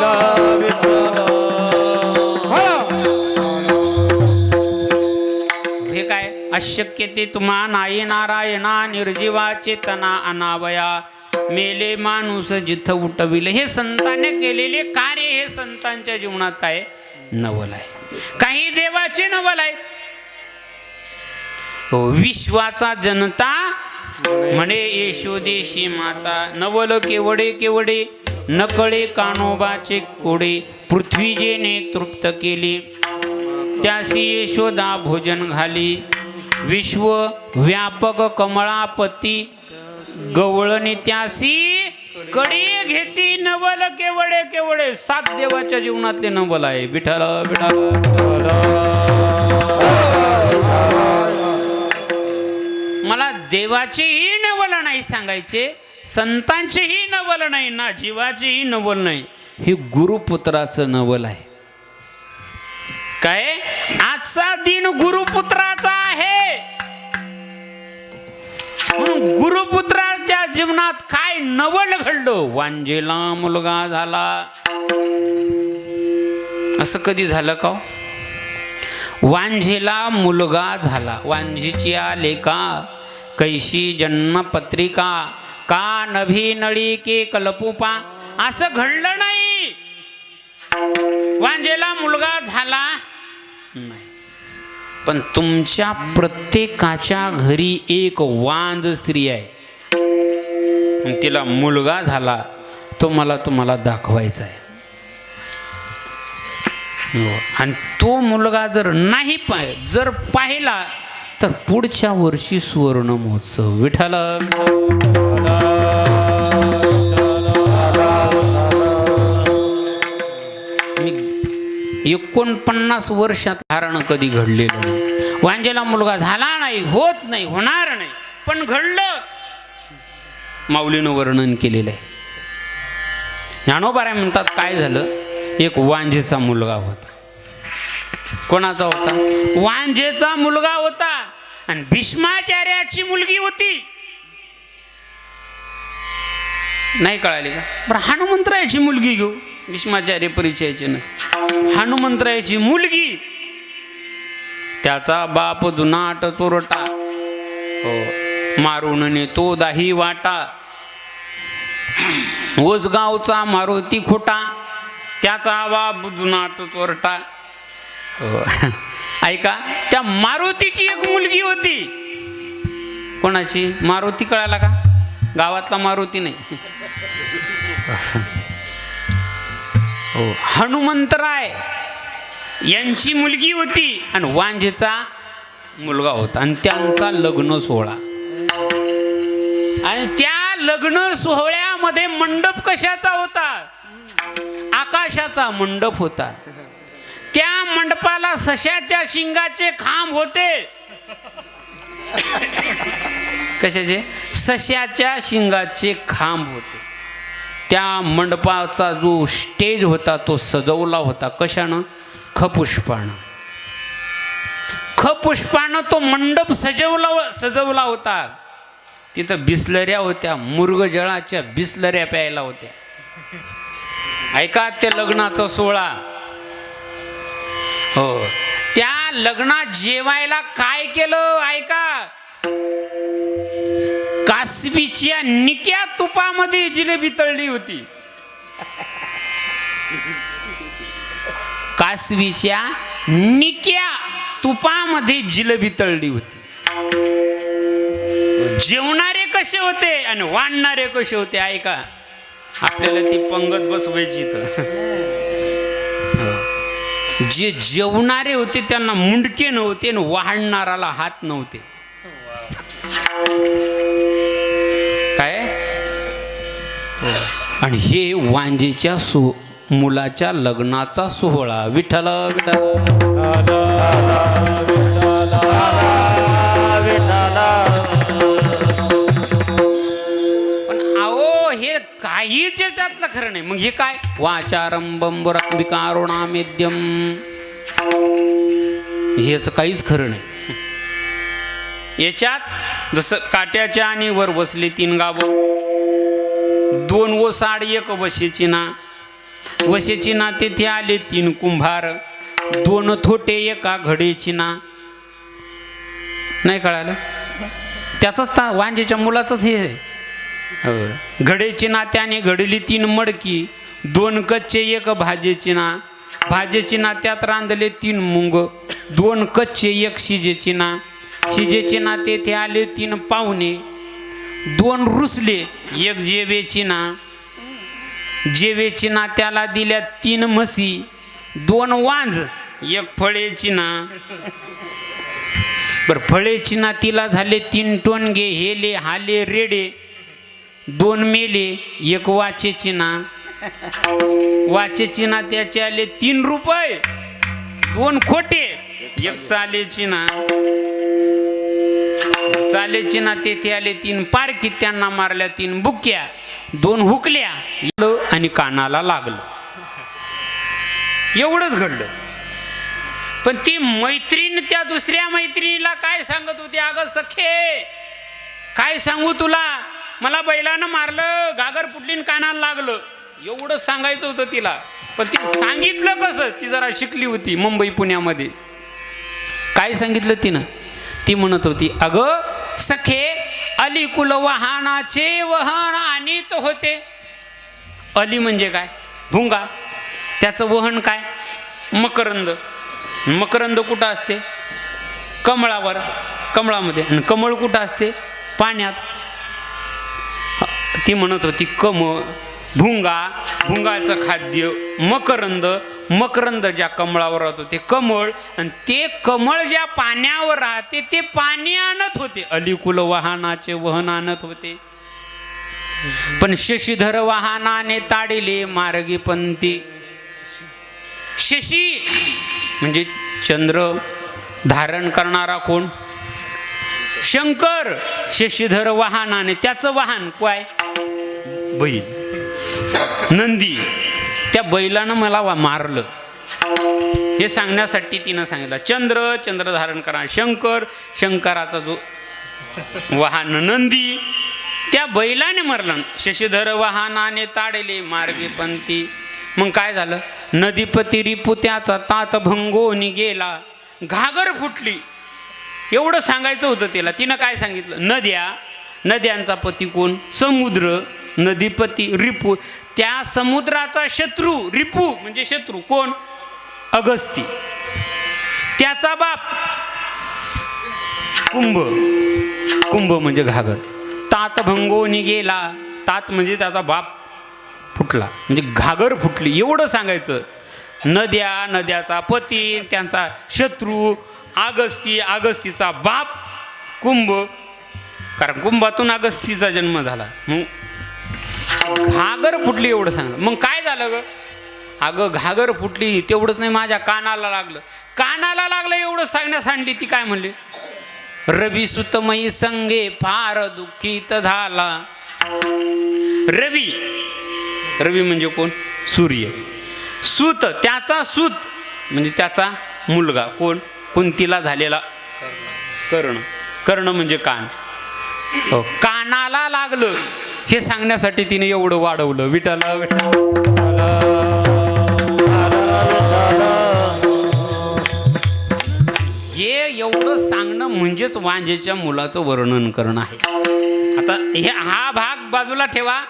हे काय अशक्य ते तुम्हा नाही नारायणा निर्जीवा चेतना अनावया मेले माणूस जिथं उठविले. हे संतांनी केलेले कार्य हे संतांच्या जीवनात काय नवल आहे. काही देवाचे नवल आहेत. विश्वाचा जनता म्हणे यशोदेशी माता. नवल केवडे केवडे नकळे कानोबाचे कोडे. पृथ्वी जेने तृप्त केली त्यासी यशोदा भोजन घाली. विश्व व्यापक कमळापती गवळणी त्यासी कडे घेती. नवल केवडे केवडे. 7 देवाच्या जीवनातले नवल आहे. विठ्ठल विठ्ठल. मला देवाचेही नवल नाही सांगायचे, संतांचेही नवल नाही ना, जीवाचेही नवल नाही. हे गुरुपुत्राचं नवल आहे. काय आजचा दिन गुरुपुत्राचा आहे. म्हणून गुरुपुत्राच्या जीवनात काय नवल घडलं. वांजेला मुलगा झाला. असं कधी झालं का? वांझेला मुलगा झाला. वांझीची लेका कैशी जन्मपत्रिका का नभी नळी के कलपुपा. असं घडलं नाही. वांझेला मुलगा झाला नाही. पण तुमच्या प्रत्येकाच्या घरी एक वांझ स्त्री आहे. तिला मुलगा झाला. तो मला तुम्हाला दाखवायचा आहे. आणि तो मुलगा जर नाही जर पाहिला तर पुढच्या वर्षी सुवर्ण महोत्सव. विठ्ठल मी 49 वर्षात धारण कधी घडलेलं नाही. वांजेला मुलगा झाला नाही, होत नाही, होणार नाही, पण घडलं. माऊलीनं वर्णन केलेलं आहे. ज्ञानोबा म्हणतात काय झालं. एक वांझेचा मुलगा होता. कोणाचा होता? वांझेचा मुलगा होता. आणि भीष्माचार्याची मुलगी होती. नाही कळाली का? बरं, हनुमंतरायाची मुलगी घेऊ. भीष्माचार्य परिचयाची नाही. हनुमंतरायाची मुलगी. त्याचा बाप जुनाट चोरटा. हो, मारून नेतो दाही वाटा. ओसगावचा मारुती खोटा. त्याचा बाप जुनाट चोरटा. हो, ऐका, त्या मारुतीची एक मुलगी होती. कोणाची? मारुती कळाला का? गावातला मारुती नाही. हो, हनुमंतराय यांची मुलगी होती. आणि वांझेचा मुलगा होता. आणि त्यांचा लग्न सोहळा. आणि त्या लग्न सोहळ्यामध्ये मंडप कशाचा होता? आकाशाचा मंडप होता. त्या मंडपाला सश्याच्या शिंगाचे खांब होते. कशाचे? सश्याच्या शिंगाचे खांब होते. त्या मंडपाचा जो स्टेज होता तो सजवला होता. कशानं? खपुष्पानं. खपुष्पानं तो मंडप सजवला होता. तिथं बिसलऱ्या होत्या. मुर्गजळाच्या बिसलऱ्या प्यायला होत्या. ऐका, ते लग्नाचा सोहळा. हो, त्या लग्नात जेवायला काय केलं? ऐका, कासबीच्या निक्या तुपामध्ये जिलेबी तळली होती. कासबीच्या निक्या तुपामध्ये जिलेबी तळली होती. जेवणारे कसे होते आणि वाढणारे कसे होते ऐका. आपल्याला ती पंगत बसवायची तर जे जेवणारे होते त्यांना मुंडके नव्हते आणि वाढणाराला हात नव्हते. काय आणि हे वांजेच्या मुलाच्या लग्नाचा सोहळा. विठ्ठल पण अहो हे काहीच याच्यातलं खरं नाही. मग हे काय वाचारंभम विकारुणामेद्यम हेच काहीच खरं नाही. याच्यात जसं काट्याच्या आणि वर बसले 3 गाव, 2 ओसाड 1 वशेची ना. वशेची ना तेथे आले 3 कुंभार, 2 थोटे 1 घडेची ना. नाही कळालं? त्याचंच वांजेच्या मुलाचंच हे आहे. घडेची ना त्याने घडली 3 मडकी, 2 कच्चे 1 भाजेची ना. भाजेची ना त्यात रांधले 3 मुंग, 2 कच्चे 1 शिजेची ना. शिजेची ना तेथे आले 3 पाहुणे, 2 रुसले 1 जेवेची ना. जेवेची ना त्याला दिल्या 3 म्हशी, 2 वांज 1 फळेची ना. बर फळेची ना तिला झाले 3 टोनगे, हेले हाले रेडे 2 मेले 1 वाचेची ना. वाचेची ना त्याचे आले 3 रुपये, 2 खोटे 1 चालेची ना. चालेची ना तेथे आले 3 पारखी, त्यांना मारल्या 3 बुक्या, 2 हुकल्या आणि कानाला लागलं. एवढंच घडलं. पण ती मैत्रीण त्या दुसऱ्या मैत्रिणीला काय सांगत होती, अगं सखे काय सांगू तुला, मला बैलानं मारलं, घागर फुटलीन कानाला लागलं. एवढं सांगायचं होतं तिला. पण ती सांगितलं कसं, ती जरा शिकली होती मुंबई पुण्यामध्ये. काय सांगितलं तिनं, ती म्हणत होती अगं सखे अलीकुल वाहनाचे वहन आणीत होते. अली म्हणजे काय, भुंगा. त्याचं वहन काय, मकरंद. मकरंद कुठं असते, कमळावर, कमळामध्ये. आणि कमळ कुठं असते, पाण्यात. ती म्हणत होती भुंगा, भुंगाचं खाद्य मकरंद, मकरंद ज्या कमळावर राहतो ते कमळ, आणि ते कमळ ज्या पाण्यावर राहते ते पाणी आणत होते. अलीकुल वाहनाचे वहन आणत होते. पण शशीधर वाहनाने ताडिले मार्गी पंथी. शशी म्हणजे चंद्र धारण करणारा कोण, शंकर. शशीधर वाहनाने, त्याचं वाहन काय, बैल, नंदी. त्या बैलानं मला मारलं हे सांगण्यासाठी तिनं सांगितलं. चंद्र धारण करा शंकर, शंकराचा जो वाहन नंदी, त्या बैलाने मारलं. शशीधर वाहनाने ताडले मार्गे पंथी. मग काय झालं, नदीपती रिपू त्याचा तात भंगोनी गेला, घागर फुटली. एवढं सांगायचं होतं तिला. तिनं काय सांगितलं, नद्यांचा पती कोण, समुद्र. नदीपती रिपू, त्या समुद्राचा शत्रू, रिपू म्हणजे शत्रू कोण, अगस्ती. त्याचा बाप कुंभ, कुंभ म्हणजे घागर. तात भंगोनी गेला, तात म्हणजे त्याचा बाप फुटला, म्हणजे घागर फुटली. एवढं सांगायचं. नद्याचा पती, त्यांचा शत्रू अगस्ती, अगस्तीचा बाप कुंभ, कारण कुंभातून अगस्तीचा जन्म झाला. मग घागर फुटली एवढं सांगलं. मग काय झालं ग, अगं घागर फुटली तेवढंच नाही, माझ्या कानाला लागलं. कानाला लागलं एवढं सांगण्यासाठी ती काय म्हणली, रवी सुतमयी संगे फार दुःखित झाला. रवी, रवी म्हणजे कोण, सूर्य. सूत, त्याचा सूत म्हणजे त्याचा मुलगा कोण, कुंतीला झालेला कर्ण. कर्ण म्हणजे कान. कानाला लागलं हे सांगण्यासाठी तिने एवढं वाढवलं. विठ्ठल हे एवढं सांगणं म्हणजेच वांजेच्या मुलाचं वर्णन करणं आहे. आता हा भाग बाजूला ठेवा.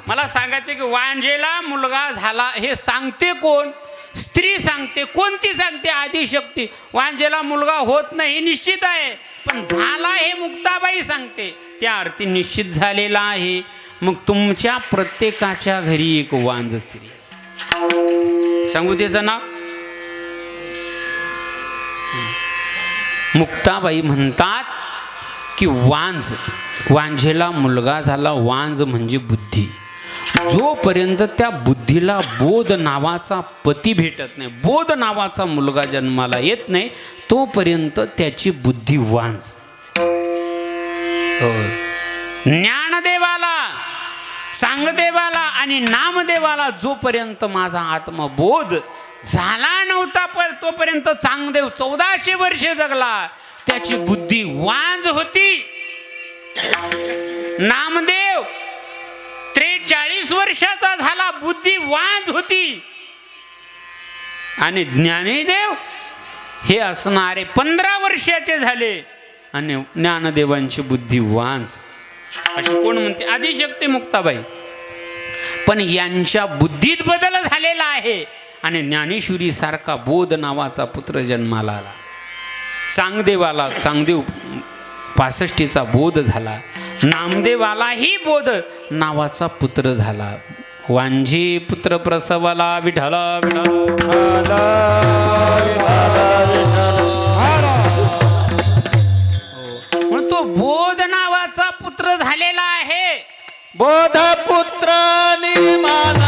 मला सांगायचं की वांजेला मुलगा झाला हे सांगते कोण, स्त्री सांगते, कोणती सांगते? आदिशक्ती. वांजेला मुलगा होत नाही हे निश्चित आहे, पण झाला हे मुक्ताबाई सांगते, त्या अर्थी निश्चित झालेला आहे. मग तुमच्या प्रत्येकाच्या घरी एक वांज स्त्री आहे. सांगू त्याचं नाव? मुक्ताबाई म्हणतात की वांझेला मुलगा झाला. वांज म्हणजे बुद्धी. जोपर्यंत त्या बुद्धीला बोध नावाचा पती भेटत नाही, बोध नावाचा मुलगा जन्माला येत नाही, तोपर्यंत त्याची बुद्धी वांज. ज्ञानदेवाला, सांगदेवाला आणि नामदेवाला जोपर्यंत माझा आत्मबोध झाला नव्हता, पण तोपर्यंत चांगदेव 1400 वर्षे जगला, त्याची बुद्धी वांज होती. नामदेव 43 वर्षाचा झाला, बुद्धी वांज होती. आणि ज्ञानेदेव हे असणारे 15 वर्षाचे झाले आणि ज्ञानदेवांची बुद्धी वांज. अशी कोण म्हणते? आदिशक्ती मुक्ताबाई. पण यांच्या बुद्धीत बदल झालेला आहे आणि ज्ञानेश्वरी सारखा बोध नावाचा पुत्र जन्माला आला. चांगदेवाला, चांगदेव 65चा बोध झाला. नामदेवालाही बोध नावाचा पुत्र झाला. वांझे पुत्र प्रसवाला विठला विठला. म्हणून तो बोध नावाचा पुत्र झालेला आहे. बोध पुत्र निर्माण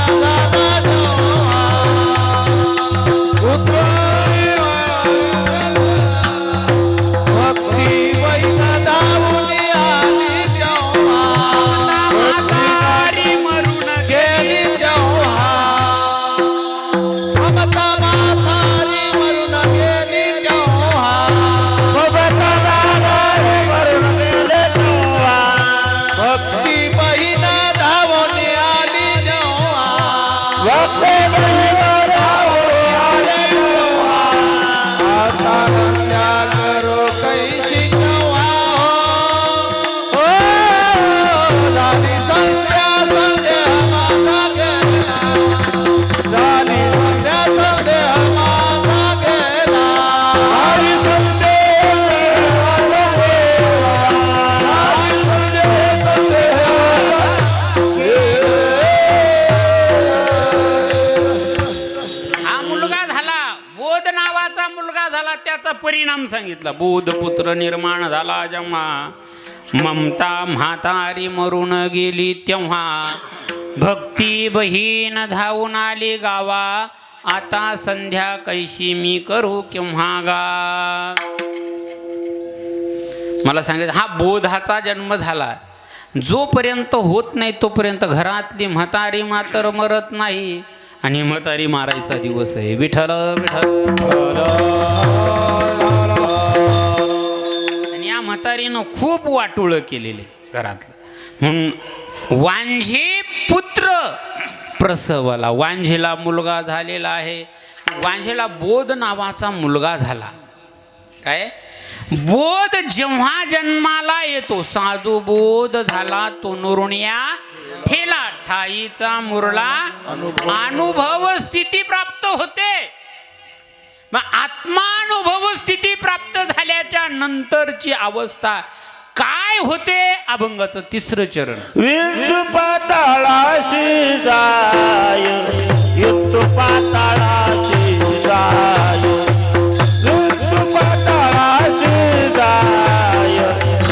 परिणाम सांगितला. बोधपुत्र निर्माण झाला जेव्हा, ममता म्हातारी मरून गेली तेव्हा, भक्ती बहीण धावून आली गावा, आता संध्या कैशी मी करू केव्हा गा. मला सांगितलं हा बोधाचा जन्म झाला. जोपर्यंत होत नाही तोपर्यंत घरातली म्हातारी मात्र मरत नाही आणि म्हातारी मारायचा दिवस आहे. विठ्ठल विठ्ठल. आणि या म्हातारीनं खूप वाटोळं केलेले घरातलं. म्हणून वांझे पुत्र प्रसवला. वांझेला मुलगा झालेला आहे. वांझेला बोध नावाचा मुलगा झाला. काय? बोध जेव्हा जन्माला येतो, साधू बोध झाला तो नुरुण्या ठेला, ठाईचा मुरला अनुभव स्थिती प्राप्त होते. मग आत्मानुभव स्थिती प्राप्त झाल्याच्या नंतरची अवस्था काय होते? अभंगाचं 3रं चरण. विंच पाताळाशी जाय, युक्त पाताळाशी जाय, विंच पाताळाशी जाय,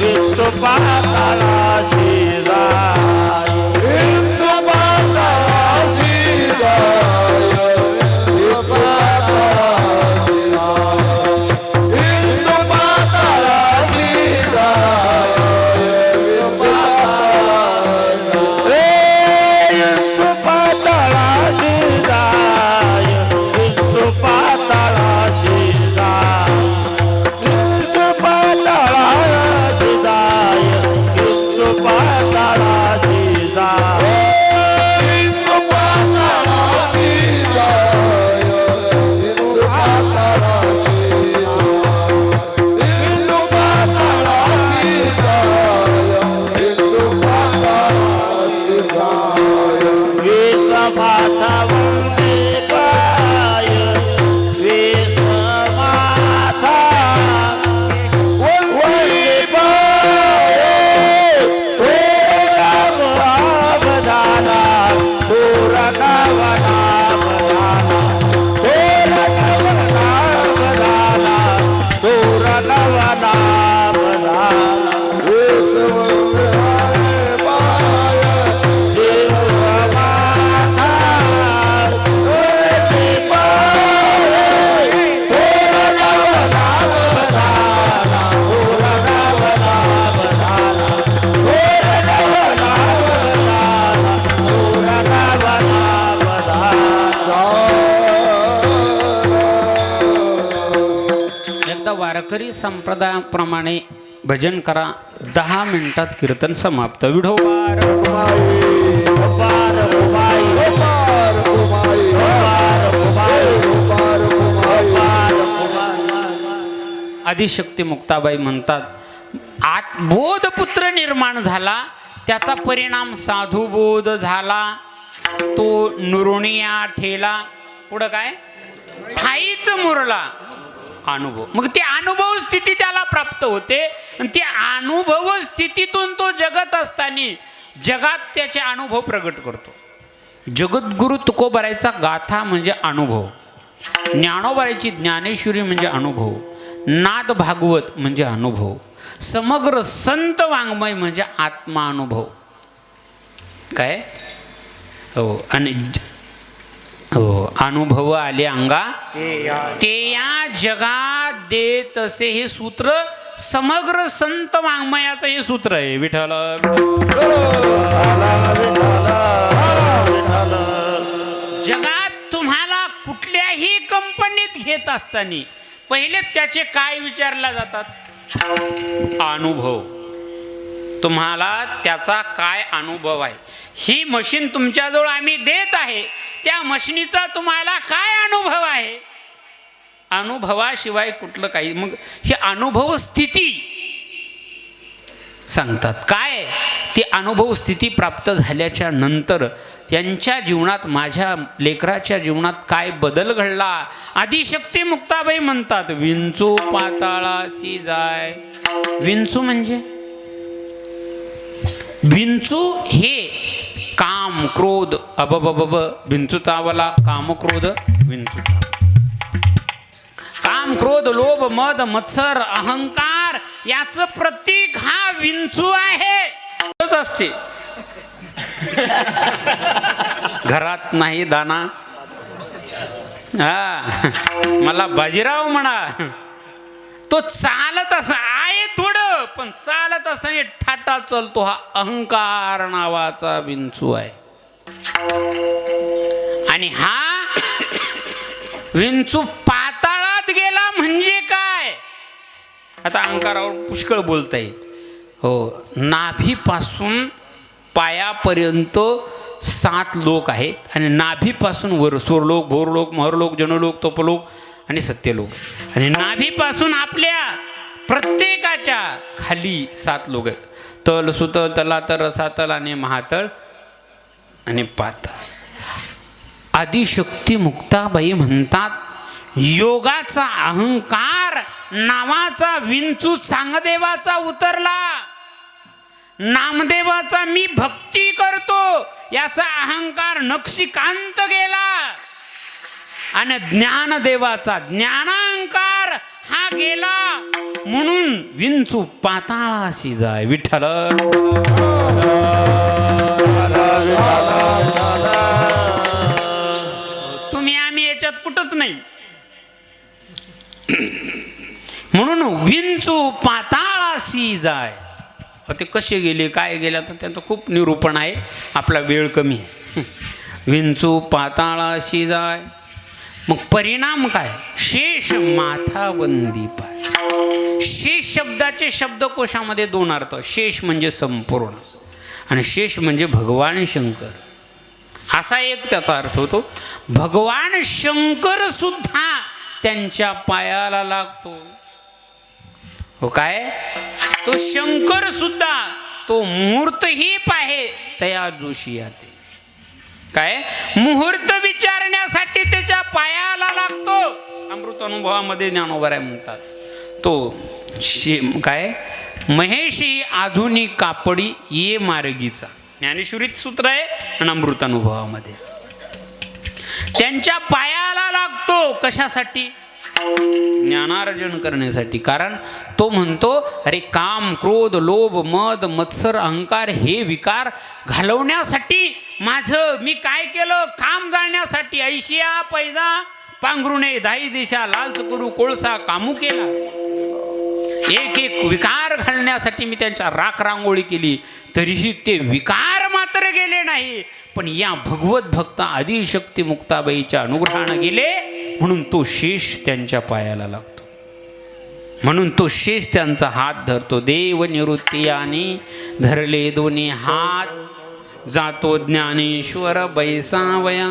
युक्त पाताळाशी जाय, विंच पाताळाशी जाय, युक्त पाताळाशी जाय, विंच पाताळाशी जाय, वारकरी संप्रदायाप्रमाणे भजन करा. 10 मिनिटात कीर्तन समाप्त. विठोबार आदिशक्ती मुक्ताबाई म्हणतात, आत बोधपुत्र निर्माण झाला, त्याचा परिणाम साधुबोध झाला, तो नुरुणिया ठेला, पुढं काय ठाईच मुरला अनुभव. मग ती अनुभव स्थिती त्याला प्राप्त होते आणि ती अनुभव स्थितीतून तो जगत असताना जगात त्याचे अनुभव प्रगट करतो. जगद्गुरु तुकोबारायचा गाथा म्हणजे अनुभव, ज्ञानोबारायची ज्ञानेश्वरी म्हणजे अनुभव, नाद भागवत म्हणजे अनुभव, समग्र संत वाङ्मय म्हणजे आत्मा अनुभव. काय हो, आणि हो, अनुभव आले अंगा ते या जगात देत असे हे सूत्र समग्र संत वाङ्मयाचं हे सूत्र आहे. विठ्ठल जगात तुम्हाला कुठल्याही कंपनीत घेत असताना पहिले त्याचे काय विचारले जातात? अनुभव. तुम्हाला त्याचा काय अनुभव आहे? ही मशीन तुमच्याजवळ आम्ही देत आहे, त्या मशीनीचा तुम्हाला काय अनुभव आहे? अनुभवाशिवाय कुठलं काही. मग ही अनुभव स्थिती सांगतात. काय ती अनुभव स्थिती प्राप्त झाल्याच्या नंतर त्यांच्या जीवनात, माझ्या लेकराच्या जीवनात काय बदल घडला? आदिशक्ती मुक्ताबाई म्हणतात, विंचू पाताळाशी जाय. विंचू म्हणजे विंचू हे काम क्रोध अबब विंचू चावला, काम क्रोध विंचू चावला. काम क्रोध लोभ मद मत्सर अहंकार याचं प्रतीक हा विंचू आहे. असते घरात नाही दाना, मला बाजीराव म्हणा. तो चालत असा आहे थोडं, पण चालत असताना ठाटा चालतो. हा अहंकार नावाचा विंचू आहे. आणि हा विंचू पाताळात गेला म्हणजे काय? आता अहंकारावर पुष्कळ बोलता येईल. हो, नाभीपासून पायापर्यंत 7 लोक आहेत आणि नाभीपासून वर स्वरलोक, भोरलोक, महरलोक, जनलोक, तोपलोक आणि सत्यलोक. आणि नाभीपासून आपल्या प्रत्येकाच्या खाली 7 लोक आहेत. तल, सुतल, तलातल, रसातल आणि महातल आणि पाताळ. आदिशक्ती मुक्ताबाई म्हणतात, योगाचा अहंकार नावाचा विंचू चांगदेवाचा उतरला. नामदेवाचा मी भक्ती करतो याचा अहंकार नक्षीकांत गेला. आणि ज्ञानदेवाचा ज्ञानांकार हा गेला. म्हणून विंचू पाताळाशी जाय. विठ्ठल तुम्ही आम्ही याच्यात कुठंच नाही. म्हणून विंचू पाताळाशी जाय. ते कसे गेले, काय गेले, तर त्यांचं खूप निरूपण आहे. आपला वेळ कमी आहे. विंचू पाताळाशी जाय. मग परिणाम काय? शेष माथावंदी पाय. शेष शब्दाचे शब्दकोशामध्ये 2 अर्थ. शेष म्हणजे संपूर्ण आणि शेष म्हणजे भगवान शंकर, असा एक त्याचा अर्थ होतो. भगवान शंकर सुद्धा त्यांच्या पायाला लागतो. हो, काय तो शंकर सुद्धा तो मुहूर्त ही पाहे तया जोशी याते. काय मुहूर्त विचारण्यासाठी त्याच्या पायाला लागतो. अमृत अनुभवामध्ये ज्ञानोबाराय म्हणतात, तो काय महेशी आधुनिक कापडी ये मार्गीचा. ज्ञानेश्वरीत सूत्र आहे आणि अमृत अनुभवामध्ये त्यांच्या पायाला लागतो. कशासाठी? ज्ञानार्जन करण्यासाठी. कारण तो म्हणतो, अरे काम क्रोध लोभ मद मत्सर अहंकार हे विकार घालवण्यासाठी माझं मी काय केलं? काम जाळण्यासाठी ऐशिया पैजा पांघरुणे दाई दिशा लालच करू कोळसा कामू केला. एक एक विकार घालण्यासाठी मी त्यांच्या राख रांगोळी केली, तरीही ते विकार मात्र गेले नाही. पण या भगवत भक्त आदिशक्ती मुक्ताबाईच्या अनुग्रहाने गेले, म्हणून तो शेष त्यांच्या पायाला लागतो. म्हणून तो शेष त्यांचा हात धरतो. देव निवृत्ती आणि धरले दोन्ही हात जातो ज्ञानेश्वर बैसावया.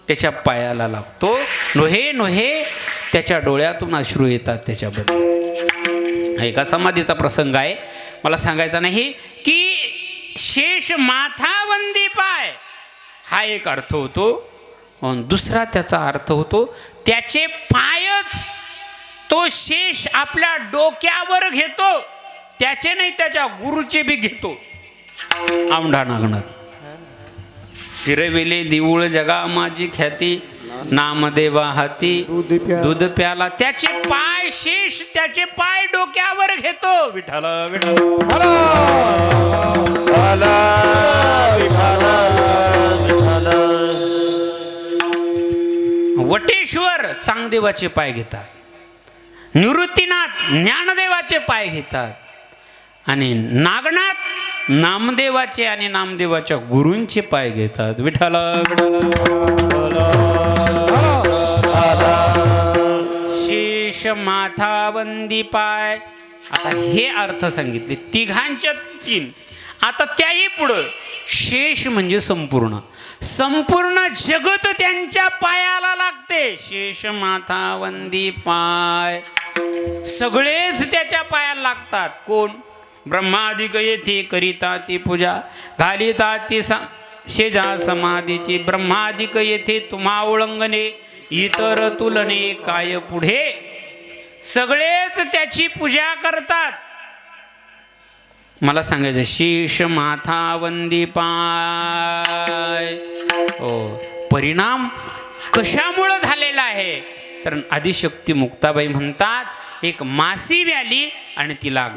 त्याच्या पायाला लागतो. नोहे नोहे त्याच्या डोळ्यातून अश्रू येतात त्याच्याबद्दल. एका समाधीचा प्रसंग आहे, मला सांगायचा नाही. की शेष माथावंदी पाय हा एक अर्थ होतो. दुसरा त्याचा अर्थ होतो त्याचे पायच तो शेष आपल्या डोक्यावर घेतो. त्याचे नाही, त्याच्या गुरुचे बी घेतो. औंढा नागनाथ फिरविले देऊळ जगा माझी ख्याती, नामदेवा हाती दूध प्याला. त्याचे पाय शेष त्याचे पाय डोक्यावर घेतो. विठ्ठल विठ्ठल वटेश्वर चांगदेवाचे पाय घेतात. निवृत्तीनाथ ज्ञानदेवाचे पाय घेतात. आणि नागनाथ नामदेवाचे आणि नामदेवाच्या गुरूंचे पाय घेतात. विठ्ठल शेष माथावंदी पाय. आता हे अर्थ सांगितले तिघांच्या तीन. आता त्याही पुढं शेष म्हणजे संपूर्ण संपूर्ण जगत त्यांच्या पायाला लागते. शेष माथावंदी पाय सगळेच त्याच्या पायाला लागतात. कोण? ब्रह्मादिक येथे करिता ती पूजा घालिता ती शेजा समाधीची. ब्रह्मादिक येथे तुम्हा ओळंगणे इतर तुलने काय पुढे. सगळेच त्याची पूजा करतात. मला सांगायचं शेष माथावंदी पाय. परिणाम कशामुळं झालेला आहे तर आदिशक्ती मुक्ताबाई म्हणतात एक मासी व्याली आणि तिला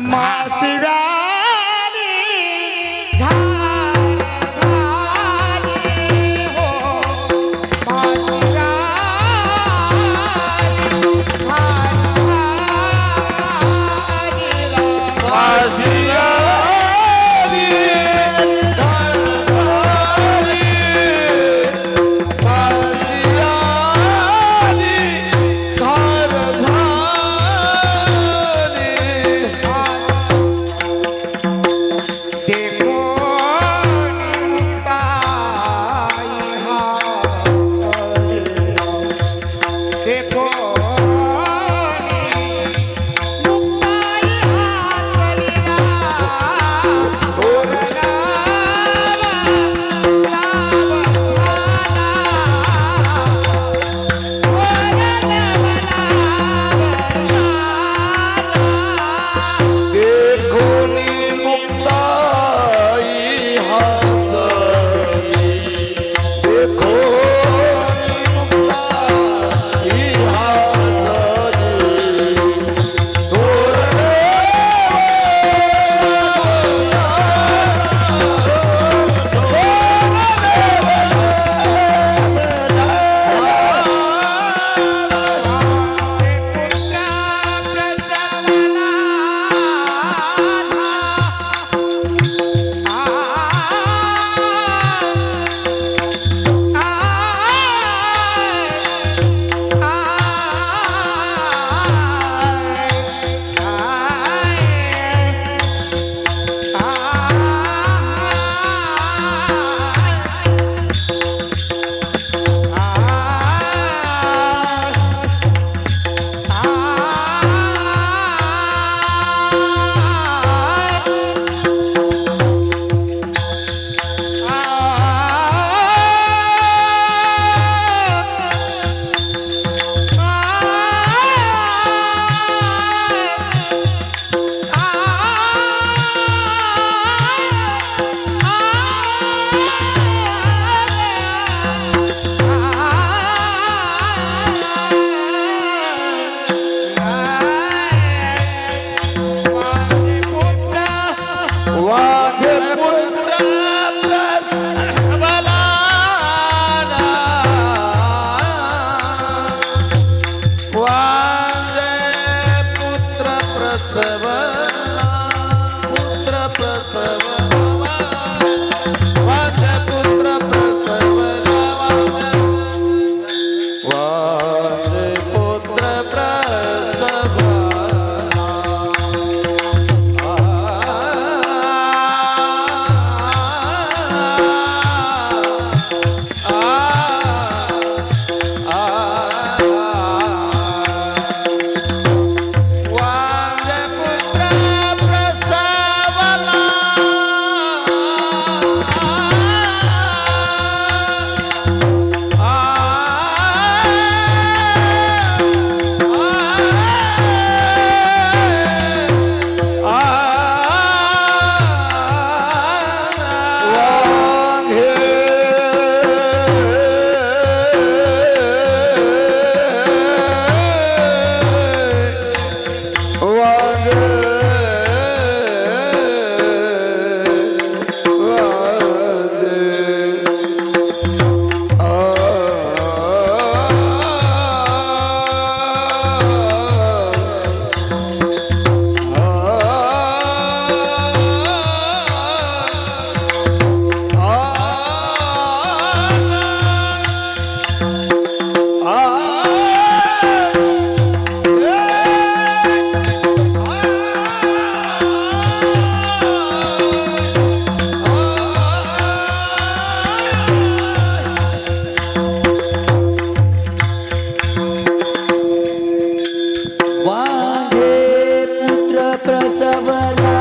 सबला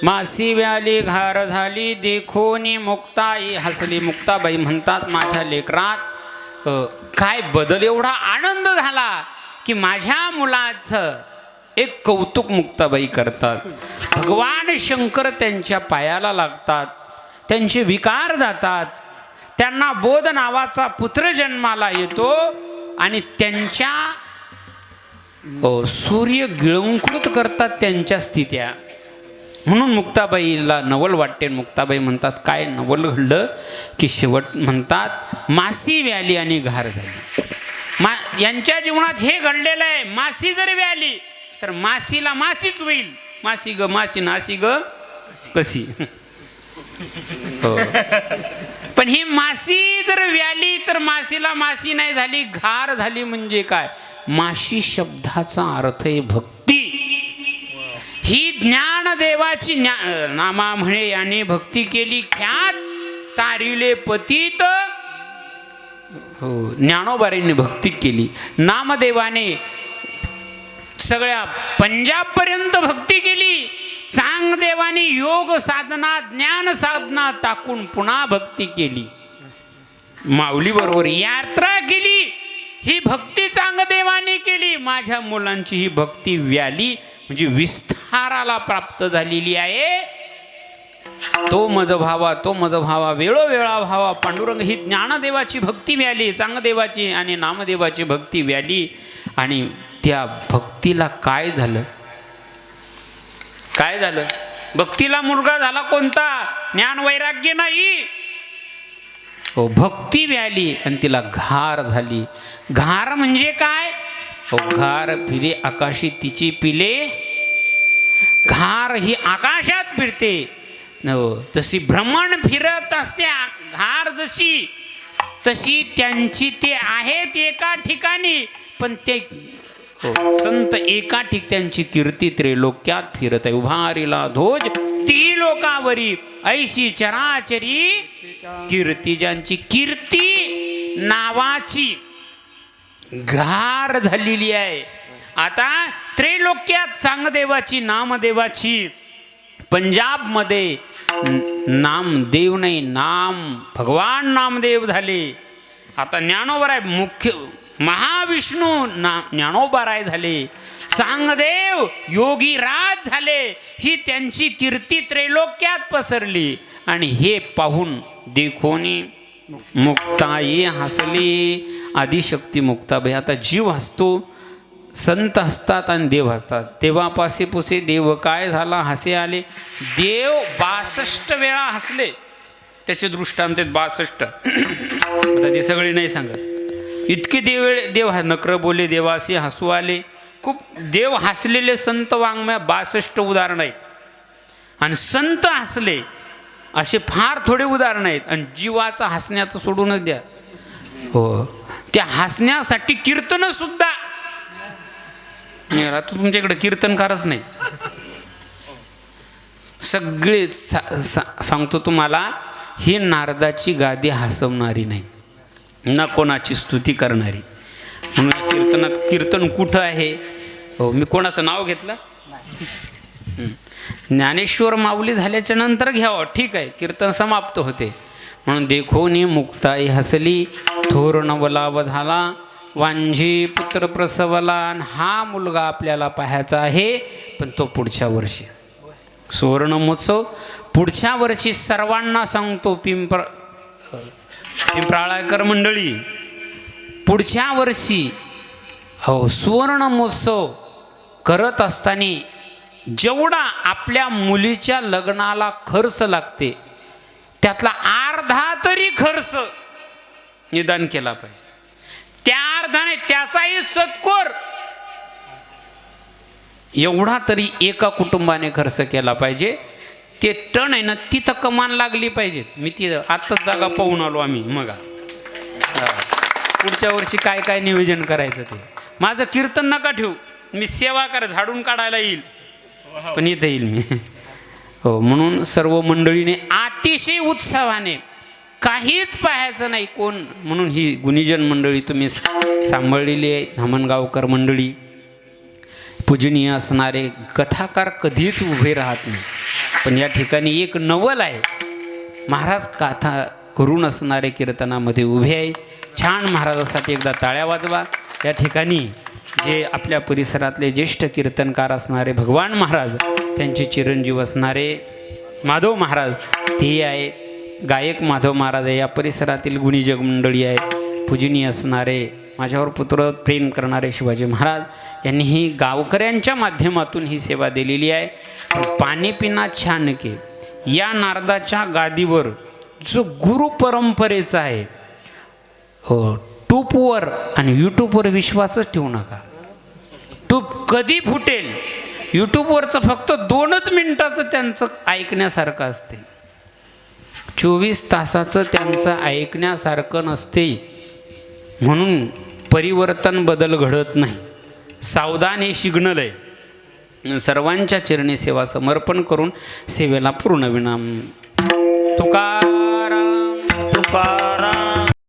मासी व्याली घार झाली देखोनी मुक्ताई हसली. मुक्ताबाई म्हणतात माझ्या लेकरात काय बदल, एवढा आनंद झाला की माझ्या मुलाचं एक कौतुक मुक्ताबाई करतात. भगवान शंकर त्यांच्या पायाला लागतात, त्यांचे विकार जातात, त्यांना बोध नावाचा पुत्र जन्माला येतो आणि त्यांच्या सूर्य गिळंकृत करतात त्यांच्या स्थित्या. म्हणून मुक्ताबाईला नवल वाटते. मुक्ताबाई म्हणतात काय नवल घडलं की शेवट म्हणतात मासी व्याली आणि घार झाली. यांच्या जीवनात हे घडलेलं आहे. मासी जर व्याली तर मासीला मासीच होईल. मासी ग मासी नासी ग कशी. हो. पण ही मासी जर व्याली तर मासीला मासी नाही झाली, घार झाली. म्हणजे काय, माशी शब्दाचा अर्थ आहे भक्ती. ही ज्ञानदेवाची नामा म्हणे याने भक्ती केली ख्यात तारिले पतित. हो, ज्ञानोबारीने भक्ती केली. नामदेवाने सगळ्या पंजाब पर्यंत भक्ती केली. चांगदेवाने योग साधना ज्ञान साधना टाकून पुन्हा भक्ती केली. माऊली बरोबर यात्रा केली. ही भक्ती चांगदेवाने केली. माझ्या मुलांची ही भक्ती व्याली म्हणजे विस्ताराला प्राप्त झालेली आहे. तो मज भावा तो मज भावा वेळोवेळा भावा पांडुरंग. ही ज्ञानदेवाची भक्ती व्याली, चांगदेवाची आणि नामदेवाची भक्ती व्याली. आणि त्या भक्तीला काय झालं, काय झालं, भक्तीला मुलगा झाला कोणता, ज्ञान वैराग्य नाही. हो, भक्ती व्याली आणि तिला घार झाली. घार म्हणजे काय, हो, घार फिरे आकाशी तिची पिले. घार ही आकाशात फिरते. जशी भ्रमण फिरत असते घार जशी, तशी त्यांची ते आहेत एका ठिकाणी, पण ते संत एका ठिक त्यांची कीर्ती त्रैलोक्यात फिरत आहे. उभारीला ध्वज ती लोकावरी ऐशी चराचरी कीर्ती. ज्यांची कीर्ती नावाची घार झालेली आहे. आता त्रैलोक्यात चांगदेवाची नामदेवाची, पंजाबमध्ये नामदेव नाही नाम भगवान नामदेव झाले. आता ज्ञानोबराय मुख्य महाविष्णू ज्ञानोबराय झाले. चांगदेव योगीराज झाले. ही त्यांची कीर्ती त्रैलोक्यात पसरली. आणि हे पाहून देखोनी मुक्ताई हसली. आदिशक्ती मुक्ताबाई. आता जीव हसतो, संत हसतात आणि देव हसतात. तेव्हापाशी पुसे देव काय झाला हसे आले. देव 62 वेळा हसले. त्याचे दृष्टांत आहेत 62. आता ते सगळे नाही सांगत. इतके देव नकर बोले देवासी हसू आले. खूप देव हसलेले संत वाङ्मय 62 उदाहरण आहेत. आणि संत हसले असे फार थोडे उदाहरण आहेत. आणि जीवाचं हसण्याचं सोडूनच द्या. हो, त्या हसण्यासाठी कीर्तन सुद्धा. आता तुमच्याकडे कीर्तनकारच नाही. सगळे सांगतो तुम्हाला, ही नारदाची गादी हसवणारी नाही ना कोणाची स्तुती करणारी. म्हणून कीर्तनात कीर्तन कुठं आहे. हो, मी कोणाचं नाव घेतलं. ज्ञानेश्वर माऊली झाल्याच्या नंतर घ्यावं, ठीक आहे, कीर्तन समाप्त होते. म्हणून देखोनी मुक्ताई हसली, थोर नवलाव झाला, वांझी पुत्र प्रसवला. हा मुलगा आपल्याला पाहायचा आहे, पण तो पुढच्या वर्षी. सुवर्ण महोत्सव पुढच्या वर्षी सर्वांना सांगतो. पिंपराळकर मंडळी, पुढच्या वर्षी हो सुवर्ण महोत्सव करत असताना जेवढा आपल्या मुलीच्या लग्नाला खर्च लागते, त्यातला अर्धा तरी खर्च निदान केला पाहिजे. त्या अर्धाने त्याचाही सत्कोर एवढा तरी एका कुटुंबाने खर्च केला पाहिजे. ते टण आहे ना, तिथं कमान लागली पाहिजेत. मी ती आत्ताच जागा पाहून आलो आम्ही. मग पुढच्या वर्षी काय काय नियोजन करायचं ते. माझं कीर्तन नका ठेवू, मी सेवा करा, झाडून काढायला येईल, पण इथं येईल मी. हो, म्हणून सर्व मंडळीने अतिशय उत्साहाने, काहीच पाहायचं नाही कोण. म्हणून ही गुणीजन मंडळी तुम्ही सांभाळलेली आहे. धामणगावकर मंडळी, पूजनीय असणारे कथाकार कधीच उभे राहत नाही. पण या ठिकाणी एक नवल आहे. महाराज कथा करून असणारे कीर्तनामध्ये उभे आहे. छान महाराजासाठी एकदा टाळ्या वाजवा. या ठिकाणी जे आपल्या परिसरातले ज्येष्ठ कीर्तनकार असणारे भगवान महाराज, त्यांचे चिरंजीव असणारे माधव महाराज ते आहेत. गायक माधव महाराज आहे. या परिसरातील गुणीजग मंडळी आहेत. पूजनीय असणारे माझ्यावर पुत्र प्रेम करणारे शिवाजी महाराज यांनी ही गावकऱ्यांच्या माध्यमातून ही सेवा दिलेली आहे. पाणी पिना छानके या नारदाच्या गादीवर जो गुरु परंपरेचा आहे, हो, ट्यूबवर आणि यूट्यूबवर विश्वासच ठेवू नका. ट्यूब कधी फुटेल. यूट्यूबवरचं फक्त 2च मिनिटाचं त्यांचं ऐकण्यासारखं असते. 24 तासाचं त्यांचं ऐकण्यासारखं नसते. म्हणून परिवर्तन बदल घडत नाही. सावधान हे सिग्नल आहे. सर्वांच्या चरणी सेवा समर्पण करून सेवेला पूर्ण विराम. तुकाराम तुकाराम.